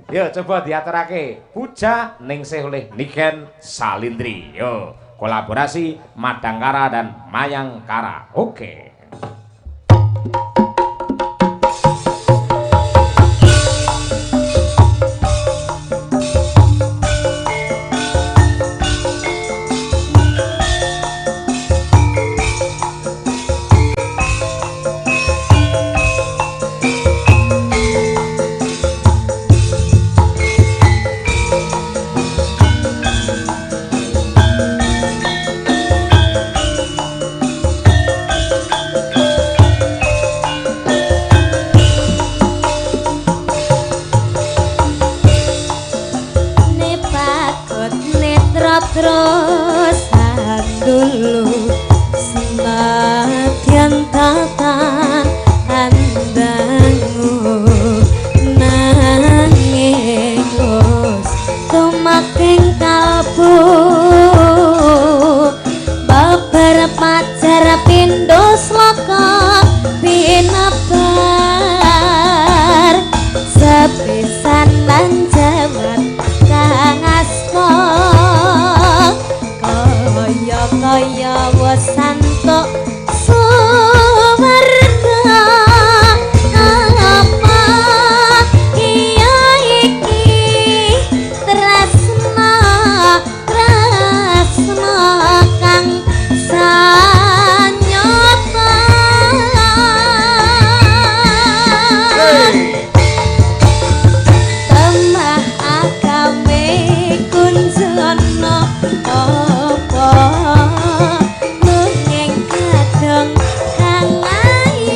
Yo coba diaturake. Pujaningsih oleh Niken Salindri. Yo, kolaborasi Madangkara dan Mayangkara. Oke. matrosan dulu senadyan tatan andangmu nanging wis tumaking kalbu babar pacar pindho sloka pinebar sepisan lan jaman kang asta kaya wis santok suwarga apa iya iki tresna kang sanyata temah agame kunjana apa nanging kadang kang ayang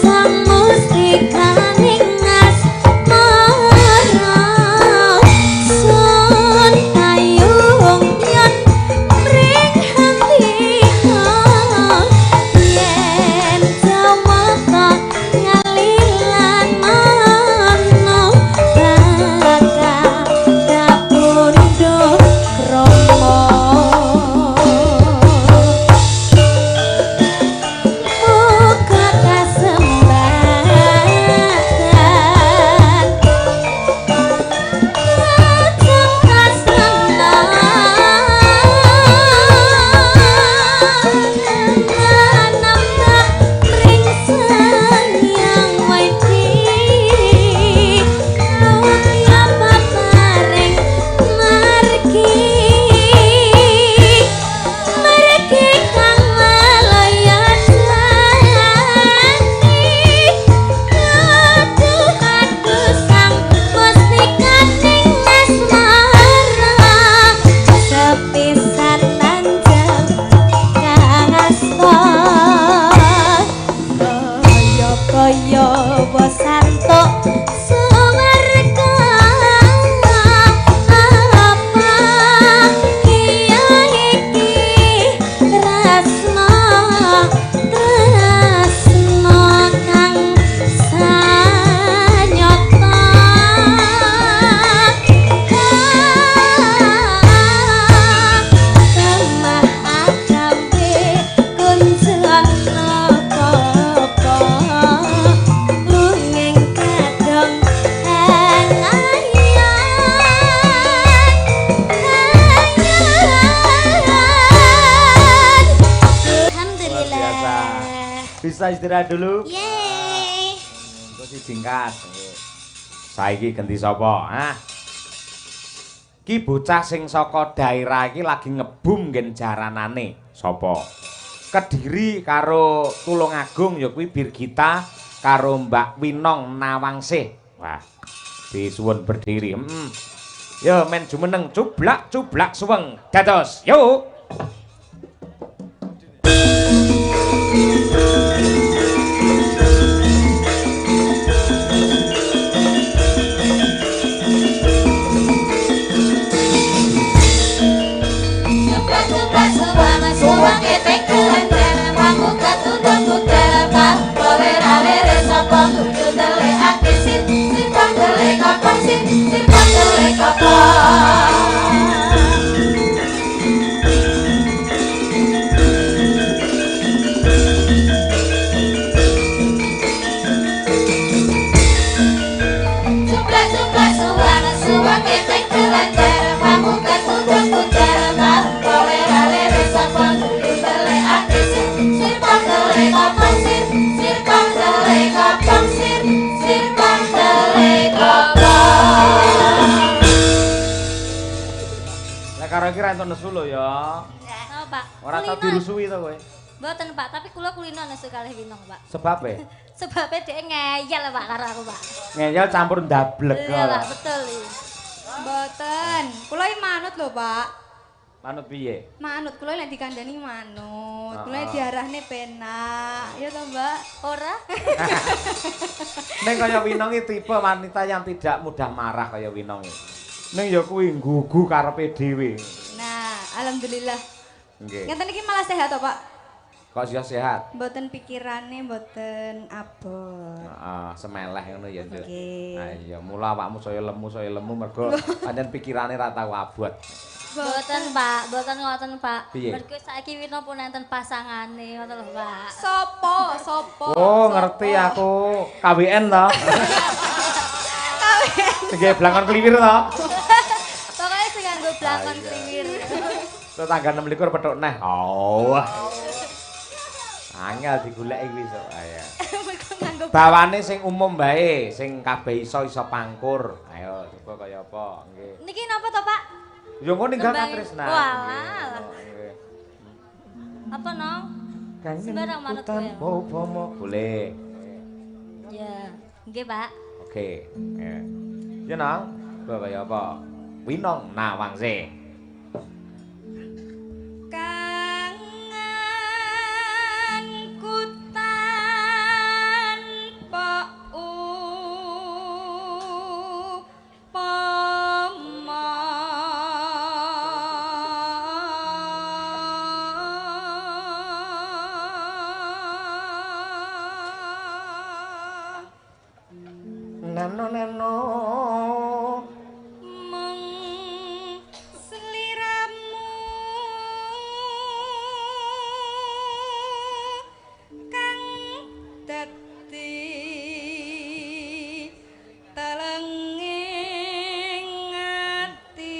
sang mustikaning asmara sun kayung yen mring handika yen jawata ngalilan ana bakal kapundo krama muga kasembatan lajeng kasenengan nambah ring sayang wedi awaknya paparing margi kang lalaya aduh sang mustikaning asmara sepisan lan kang asta kaya wis santok suwarga apa iya iki tresna kang sanyata temah agame kunjana apa lunging kadang alhamdulillah Bisa istirahat dulu. yeay Terus singkat. Saiki ganti sapa? Hah? Ki bocah sing saka daerah iki lagi ngebum nggen jaranane. Sapa? Kediri karo Tulungagung ya kuwi Birgita karo Mbak Winong Nawangsih. Wah, disuwun berdiri. Yo men jumeneng cublak suweng. Dados. Yuk. Suwang ketek kelantan pramuka tudang putera bawe rale resa panggung dele akisin sirpang dele kapang sirpang dele kapang Suplak suwang ketek kelantan pramuka tudang putera bawe rale resa panggung dele akisin sirpang dele kapang sirpang dele kapang sirpang dele kapang. Lah karo iki ra entuk nesu lho ya. Napa, Pak? Ora tau Kulino. dirusui to kowe. Mboten, Pak, tapi kula kulino nesu kalih Winong, Pak. Sebab Sebabnya dia ngeyel, Pak, karo aku, Pak. ngeyel campur ndablek. Iya, Pak, betul. Iya. Mboten, kula iki manut lho, Pak. Manut piye? Manut kula lek dikandani manut. Ah, Kula ah. diarahne penak. Ya to, Mbak? Ora? Ning kaya Winong iki tipe wanita yang tidak mudah marah kaya Winong iki. Ning ya kuwi nggugu karepe dhewe. Nah, alhamdulillah. Nggih. Ngeten iki malah sehat to, Pak? Kok iso sehat? Mboten pikirane mboten abot. Heeh, semeleh ngono ya, Nduk. Nggih. Nah iya, mula awakmu saya lemu mergo pancen pikirane ra tau abot. Boten, Pak, boten ngoten, Pak. Piye? Mergo saiki Wina pun enten pasangane, ngoten lho, Pak. Sopo? Sopo? Oh, ngerti aku. KWN to. Sing blangkon kliwir to. Pokoke sing nganggo blangkon kliwir. Tetangga 26 petuk neh. Oh. Angel digoleki kuwi sok. Ayo. Mergo nganggo Bawane sing umum bae, sing kabeh iso pangkur. Ayo, coba kaya apa? Nggih. Niki napa to, Pak? Ya ngono ninggal Tembang- Katresna. Walah. Nggih. Apa, Nong? Kangen Sembarang manut kowe. hutan pomo. Boleh. Ya, nggih, Pak. Oke. Ya nang, coba kaya apa? Winong Nawangse. kangenku tanpa Neno mung sliramu kang dadi telenging ati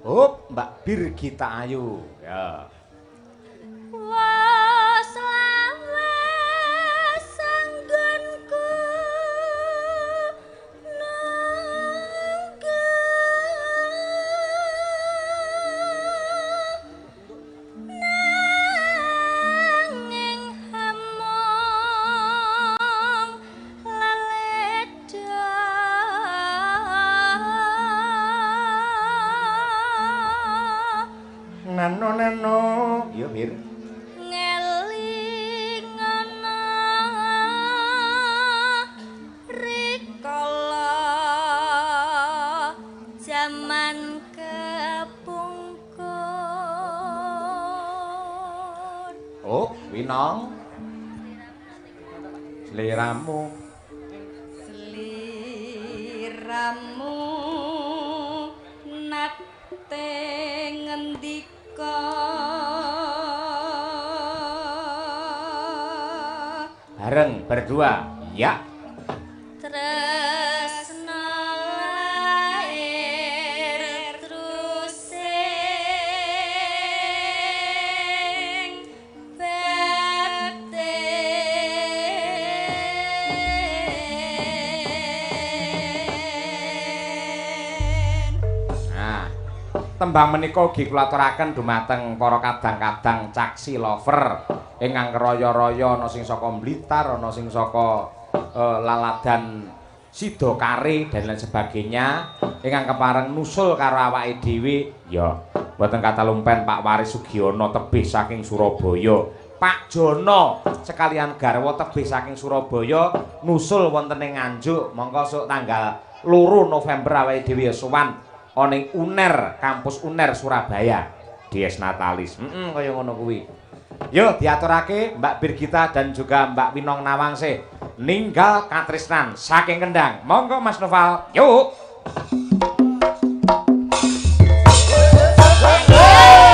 Hup, Mbak Birgita Ayu. Ya. Wes lawas sanggonku nanging hamong laledo Neno. Iya, Bir. ngelingana rikala jaman kepungkur. Oh, Winong. Seliramu. sliramu nate ngendika Bareng berdua. Ya. Tresna lair trusing batin. Nah, tembang menika ugi kula aturaken dumateng para kadang-kadang caksi lover ingkang keraya-raya ana sing saka Blitar, ana sing saka Laladan Sidokare dan lain sebagainya ingkang kepareng nusul karo awake dhewe ya mboten kata lumpen Pak Waris Sugiono tebih saking Surabaya, Pak Jono sekalian garwa tebih saking Surabaya nusul wonten ing Nganjuk mongko sok tanggal 2 November awake dhewe sowan ana ing UNER, kampus UNER Surabaya. Dies Natalis. Kaya ngono kuwi. Yo diaturake Mbak Birgita dan juga Mbak Winong Nawangse. Ninggal Katresnan saking Kendang. Monggo Mas Noval. Yuk. Hey!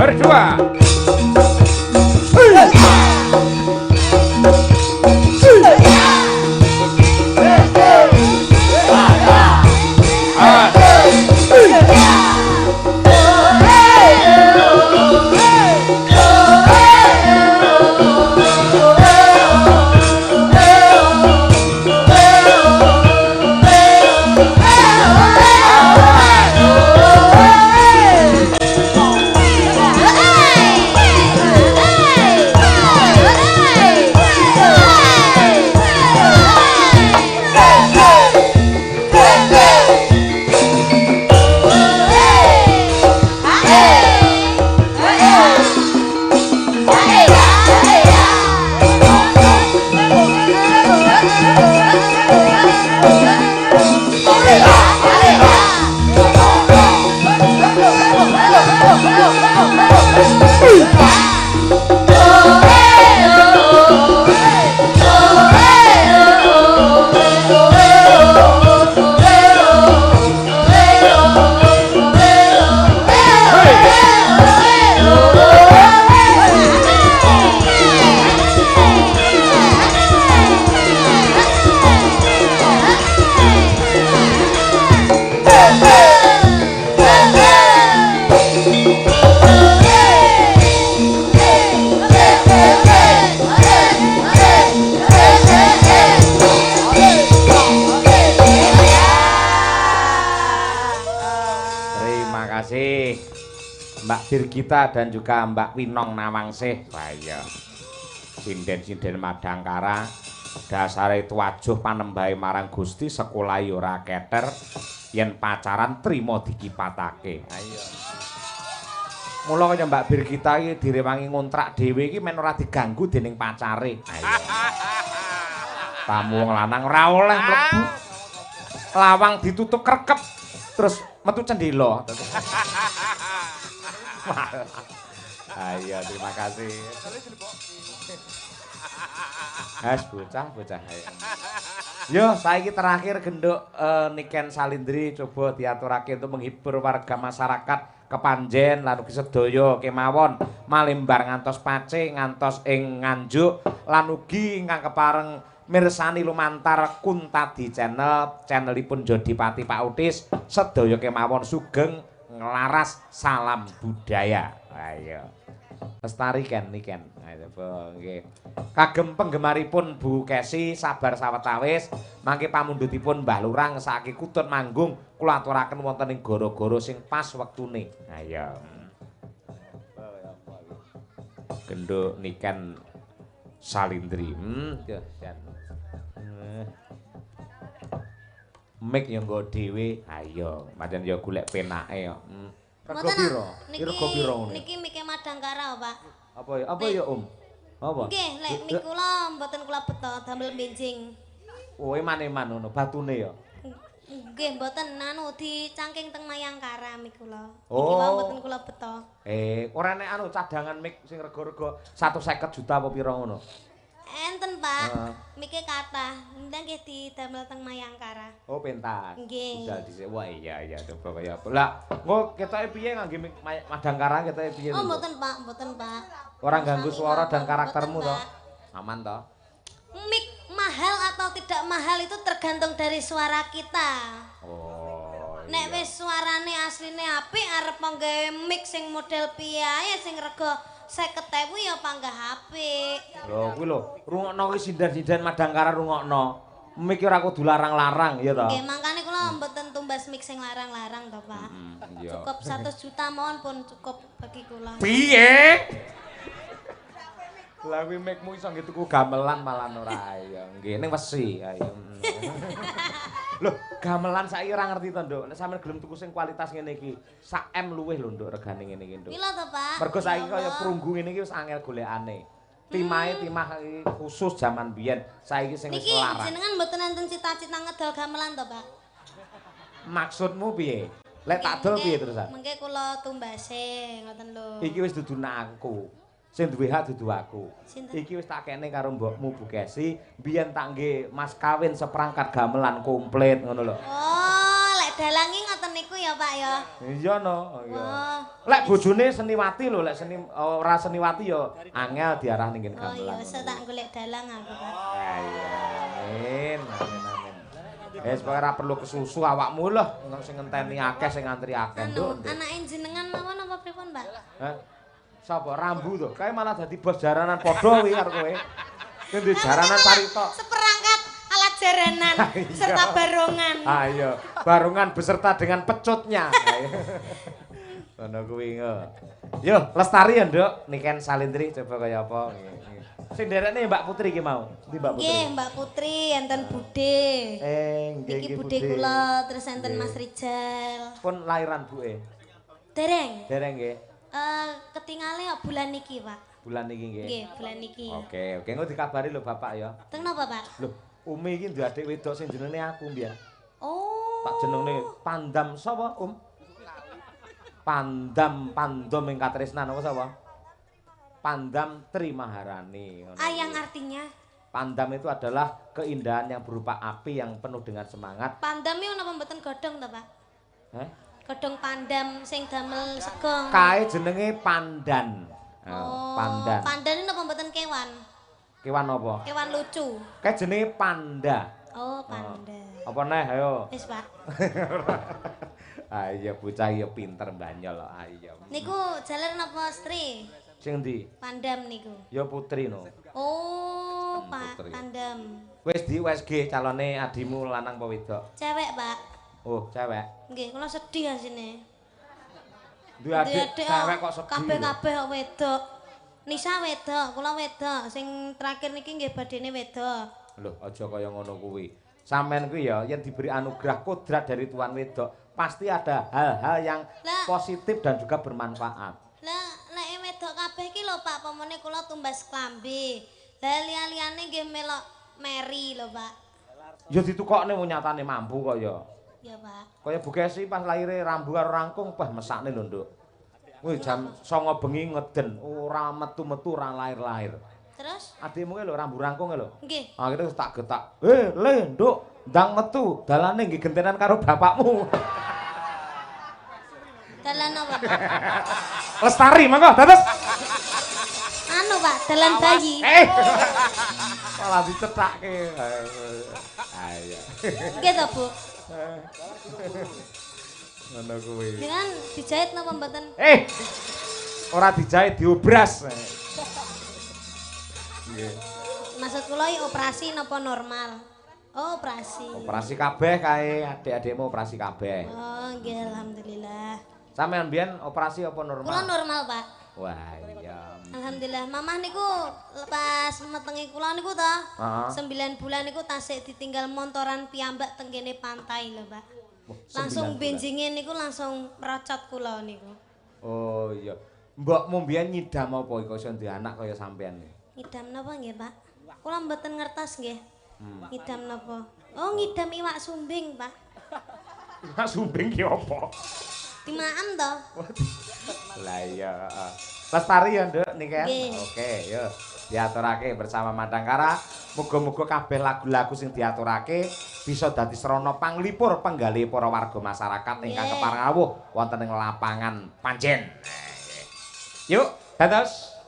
berdua. Mbak Dirgita dan juga Mbak Winong Nawangsih. Saya sinden-sinden Madangkara dasare tuwajuh panembahe marang Gusti sekolah ora keter yen pacaran trimo dikipatake. Ayo. Mula kaya Mbak Dirgita iki direwangi ngontrak dhewe iki men ora diganggu dening pacare. Ayo. Tamu wong lanang ora oleh mlebu. Lawang ditutup krekep terus metu cendela. Ayo, terima kasih. Bocah. Yo, saiki terakhir genduk Niken Salindri coba diaturake untuk menghibur warga masyarakat Kepanjen lan ugi sedaya kemawon Malembar ngantos Pacé ngantos ing Nganjuk lan ugi ingkang kepareng mirsani lumantar Kuntadi channelipun Jodipati Pak Utis sedaya kemawon sugeng nglaras salam budaya. Ayo. Lestarikan niken. Ayo nggih. Kagem penggemaripun Bu Kesi sabar sawetawis mangke pamundhutipun Mbah Lurah ngesake kutut manggung kula aturaken wonten ing gara-gara sing pas wektune. Ayo. Genduk niken Salindri. Mik yo nggo dhewe. Ayo, pancen yo golek penake yo. Rego piro? Rego piro ngene? Niki mike Madangkara, Pak. Apa ya? Apa ya, Om? Apa? Nggih, lek mik kula mboten kula beto damel benjing. Oh, eman-eman ngono, batune ya. Nggih, mboten anu dicangking teng Mayangkara mik kula. Iki Oh. wae mboten kula beto. Ora nek anu cadangan mik sing rego-rego 150 juta apa piro ngono? Enten, Pak. Mike kathah. Ndang nggih didamel teng Mayangkara. Oh, pentas. Nggih. Budal dhisik. Wah, iya coba kaya apa. Lah, engko ketoke piye ngangge mik Madangkara ketoke piye? Oh, mboten, Pak. Mboten, Pak. Ora ganggu suara dan karaktermu Mboten, toh? Pak. Aman toh? Mik mahal atau tidak mahal itu tergantung dari suara kita. Oh. Nek wis suarane asline apik arep nggawe mik sing model piye sing rega 50.000 ya panggah apik. Lho kuwi lho, rungokno kuwi sindan-sindan Madangkara rungokno. Mik ora kudu larang-larang ya toh. Nggih, mangkane kula mboten tumbas mik sing larang-larang to, Pak. Iya. Cukup 100 juta mawon pun cukup bagi kula. Piye? Lah kuwi mikmu iso nggih tuku gamelan malah ora ya. Nggih ning wesi. Ayo. Lho, gamelan saiki ora ngerti to, Nduk. Nek sampeyan gelem tuku sing kualitas ngene iki, sak M luwih lho, Nduk, regane ngene iki, Nduk. Pila to, Pak? Mergo saiki kaya perunggu ngene iki wis angel golekane. Timah khusus jaman biyen, saiki sing wis Niki larang. jenengan mboten enten cita-cita ngedol gamelan to, Pak? Maksudmu piye? Lek tak dol piye terusan? Mengke kula tumbase, ngoten lho. Iki wis dudu aku. Sing duwe hak dudu aku. Sinten? Iki wis tak kene karo mbokmu Bu Kesi, biyen tak nggih mas kawin seperangkat gamelan komplit ngono lho. Oh, lek dalangi ngoten niku niku ya Pak ya. Iya no. Iya. Wah. Lek bojone Seniwati lho, lek ora Seniwati ya angel diarah ning kene Oh iya, gamelan. wis tak golek dalang aku Pak. Iya, amin, amin, amin. Wis pokoke ora perlu kesusu awakmu lho, sing ngenteni akeh sing ngantri akeh, Nduk. Anake jenengan mawon apa pripun, Mbak? Hah? Sapa Rambu to? Kae malah dadi bos jaranan padha kuwi karo kowe. Kowe duwe jaranan parito. Seperangkat alat jaranan serta barongan. Ah iya, barongan beserta dengan pecutnya. Ngono kuwi ngo. Yo, lestari ya, Nduk. Niken Salindri coba kaya apa. Sing derekne Mbak Putri iki mau. Ndi Mbak Putri? Nggih, Mbak Putri enten Bude. Nggih Iki Bude kula terus enten Mas Rijal. Pun lahiran buke. Dereng. Dereng nggih. Ketingale ya bulan niki, Pak. Bulan iki nggih. Nggih, bulan niki. Oke, engko dikabari lho Bapak ya. Teng napa, Pak? Lho, Umi iki duwe adik wedok sing jenenge aku mbiyen. Oh. Tak jenenge Pandam sapa, Pandam ing katresnan apa sapa? Pandam Tri Maharani. Yang artinya Pandam itu adalah keindahan yang berupa api yang penuh dengan semangat. Pandam iki napa mboten godhong ta, Pak? Heh? Godhong pandam sing damel sego. Kae jenenge pandan. Pandan. Pandan iki napa mboten kewan? Kewan apa? Kewan lucu. Kae jenenge panda. Oh, panda. Apa neh ayo? Wis, Pak. Ah iya bocah ya pinter mbanyol. Ah iya. Niku jaler napa Stri? Sing ndi? Pandam niku. Ya Putri no. Oh, Pak Putri. Pandam. Wis ge calone adimu lanang apa wedok? Cewek, Pak. Oh, cewek. Nggih, kula sedih asine. Duwe adik cewek kok sedih. Kabeh-kabeh kok wedok. Nisa wedok, kula wedok. Sing terakhir niki nggih badene wedok. Loh, aja kaya ngono kuwi. Sampeyan kuwi ya yen diberi anugerah kodrat dari tuan wedok, pasti ada hal-hal yang positif dan juga bermanfaat. Lah, nek wedok kabeh iki lho Pak, pemene kula tumbas klambi. Lah liyane nggih melok meri lho Pak. Ya ditukokne wong nyatane mampu kok ya. Ya Pak. Kaya Bukesi pas lahire rambu karo rangkung, bah mesakne lho, Nduk. Kuwi jam 09.00 bengi ngeden, ora metu-metu ora lahir-lahir. Terus? Adikmu ki lho rambu rangkung lho. Nggih. Akhire tak getak. Le, Nduk, ndang metu, dalane nggih gentenan karo bapakmu. Dalan apa, Pak? Lestari mangko, dados. Anu, Pak, dalan bayi. Malah dicethake. Ayo. Nggih to, Bu. Ngono kuwi. Dengan dijahit napa mboten? Ora dijahit diobras. Nggih. Maksud kula iki operasi napa normal? Oh, operasi. Operasi kabeh kae, adik-adikmu operasi kabeh. Oh, nggih alhamdulillah. Sampeyan mbiyen operasi apa normal? Kula normal, Pak. Wah, iya. Alhamdulillah. Mamah niku lepas metengi kula niku to. Heeh. 9 bulan niku tasik ditinggal montoran piyambak teng kene pantai lho, Pak. Wah, 9 Langsung bulan. benjinge niku langsung merocot kula niku. Oh iya. Mbokmu mbiyen nyidam apa iku iso duwe anak kaya sampeyan? Ngidam napa nggih, Pak? Kula mboten ngertos nggih. Ngidam napa? Oh, ngidam iwak sumbing, Pak. Iwak sumbing ki apa? Dimakan to. Lah iya, heeh. Lestari ya, Nduk, niki kan? Nggih. Oke, yo. Diaturake bersama Madangkara. Muga-muga kabeh lagu-lagu sing diaturake bisa dadi srana panglipur penggalih para warga masyarakat ingkang kepareng rawuh wonten ing lapangan Panjen. Yuk, dados.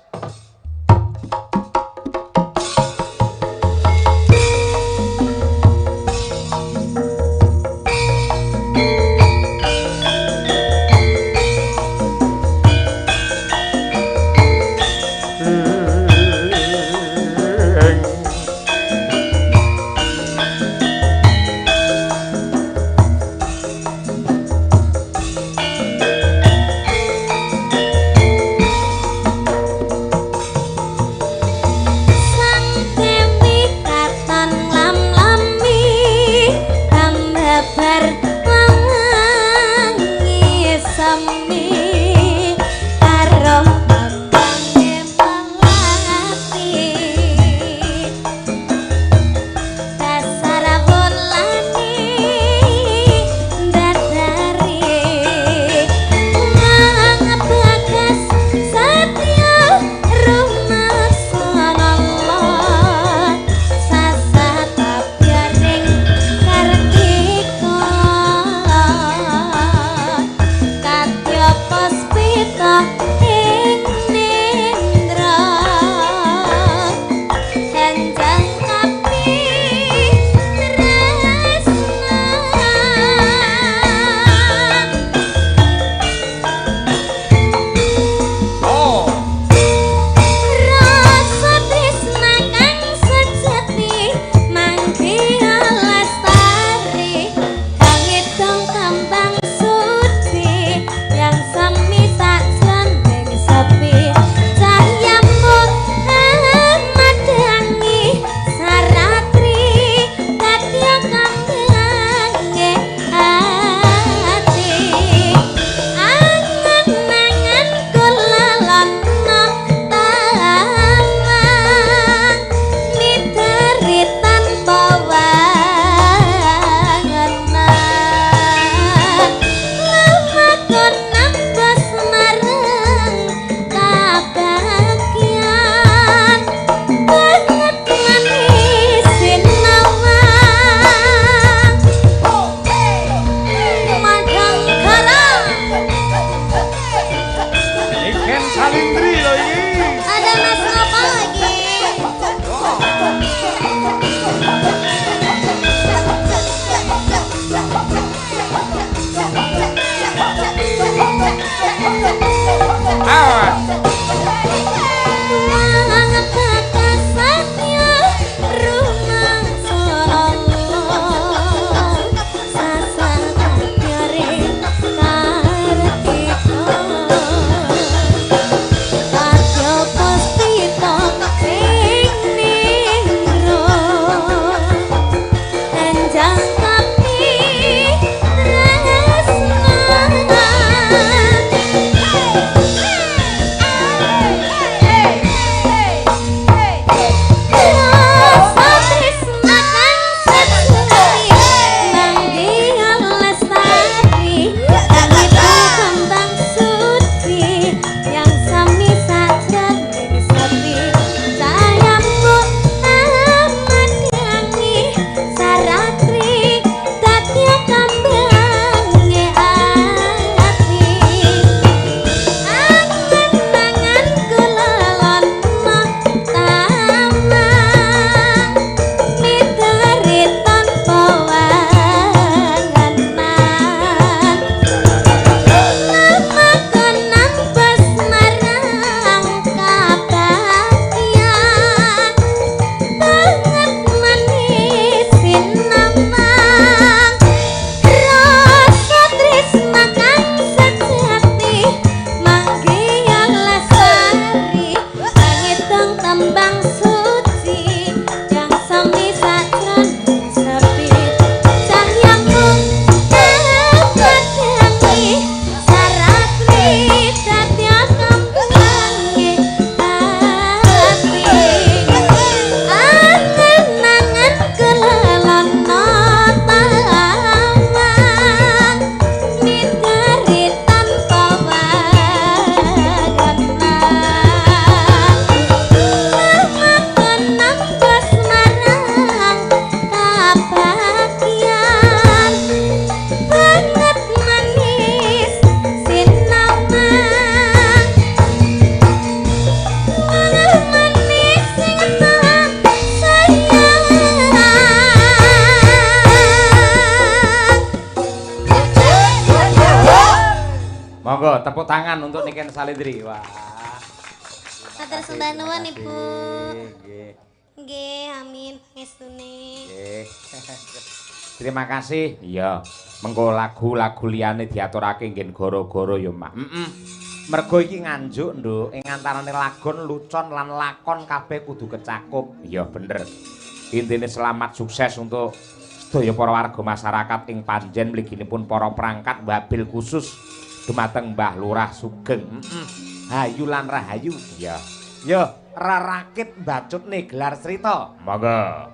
Monggo tepuk tangan untuk Niken Salindri. Wah. Matur sembah nuwun Ibu. Nggih. Nggih, amin pangestune. Nggih. Terima kasih. Iya. Mengko lagu-lagu liyane diaturake nggen goro-goro ya, Mak. Mergo iki nganjuk, Nduk, ing antarane lagon, lucon lan lakon kabeh kudu kecakup. Iya bener. Intine selamat sukses untuk sedaya para warga masyarakat ing Panjen mliginipun para perangkat wabil khusus dumateng Mbah Lurah Sugeng. Hayu lan rahayu. Iya. Yo, rarakit mbacutne gelar crita. Monggo.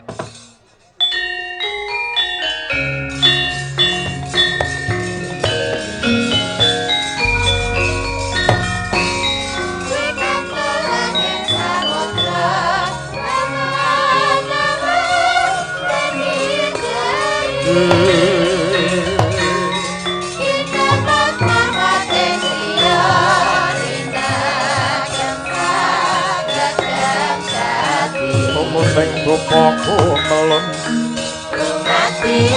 Sing rupaku melon rumati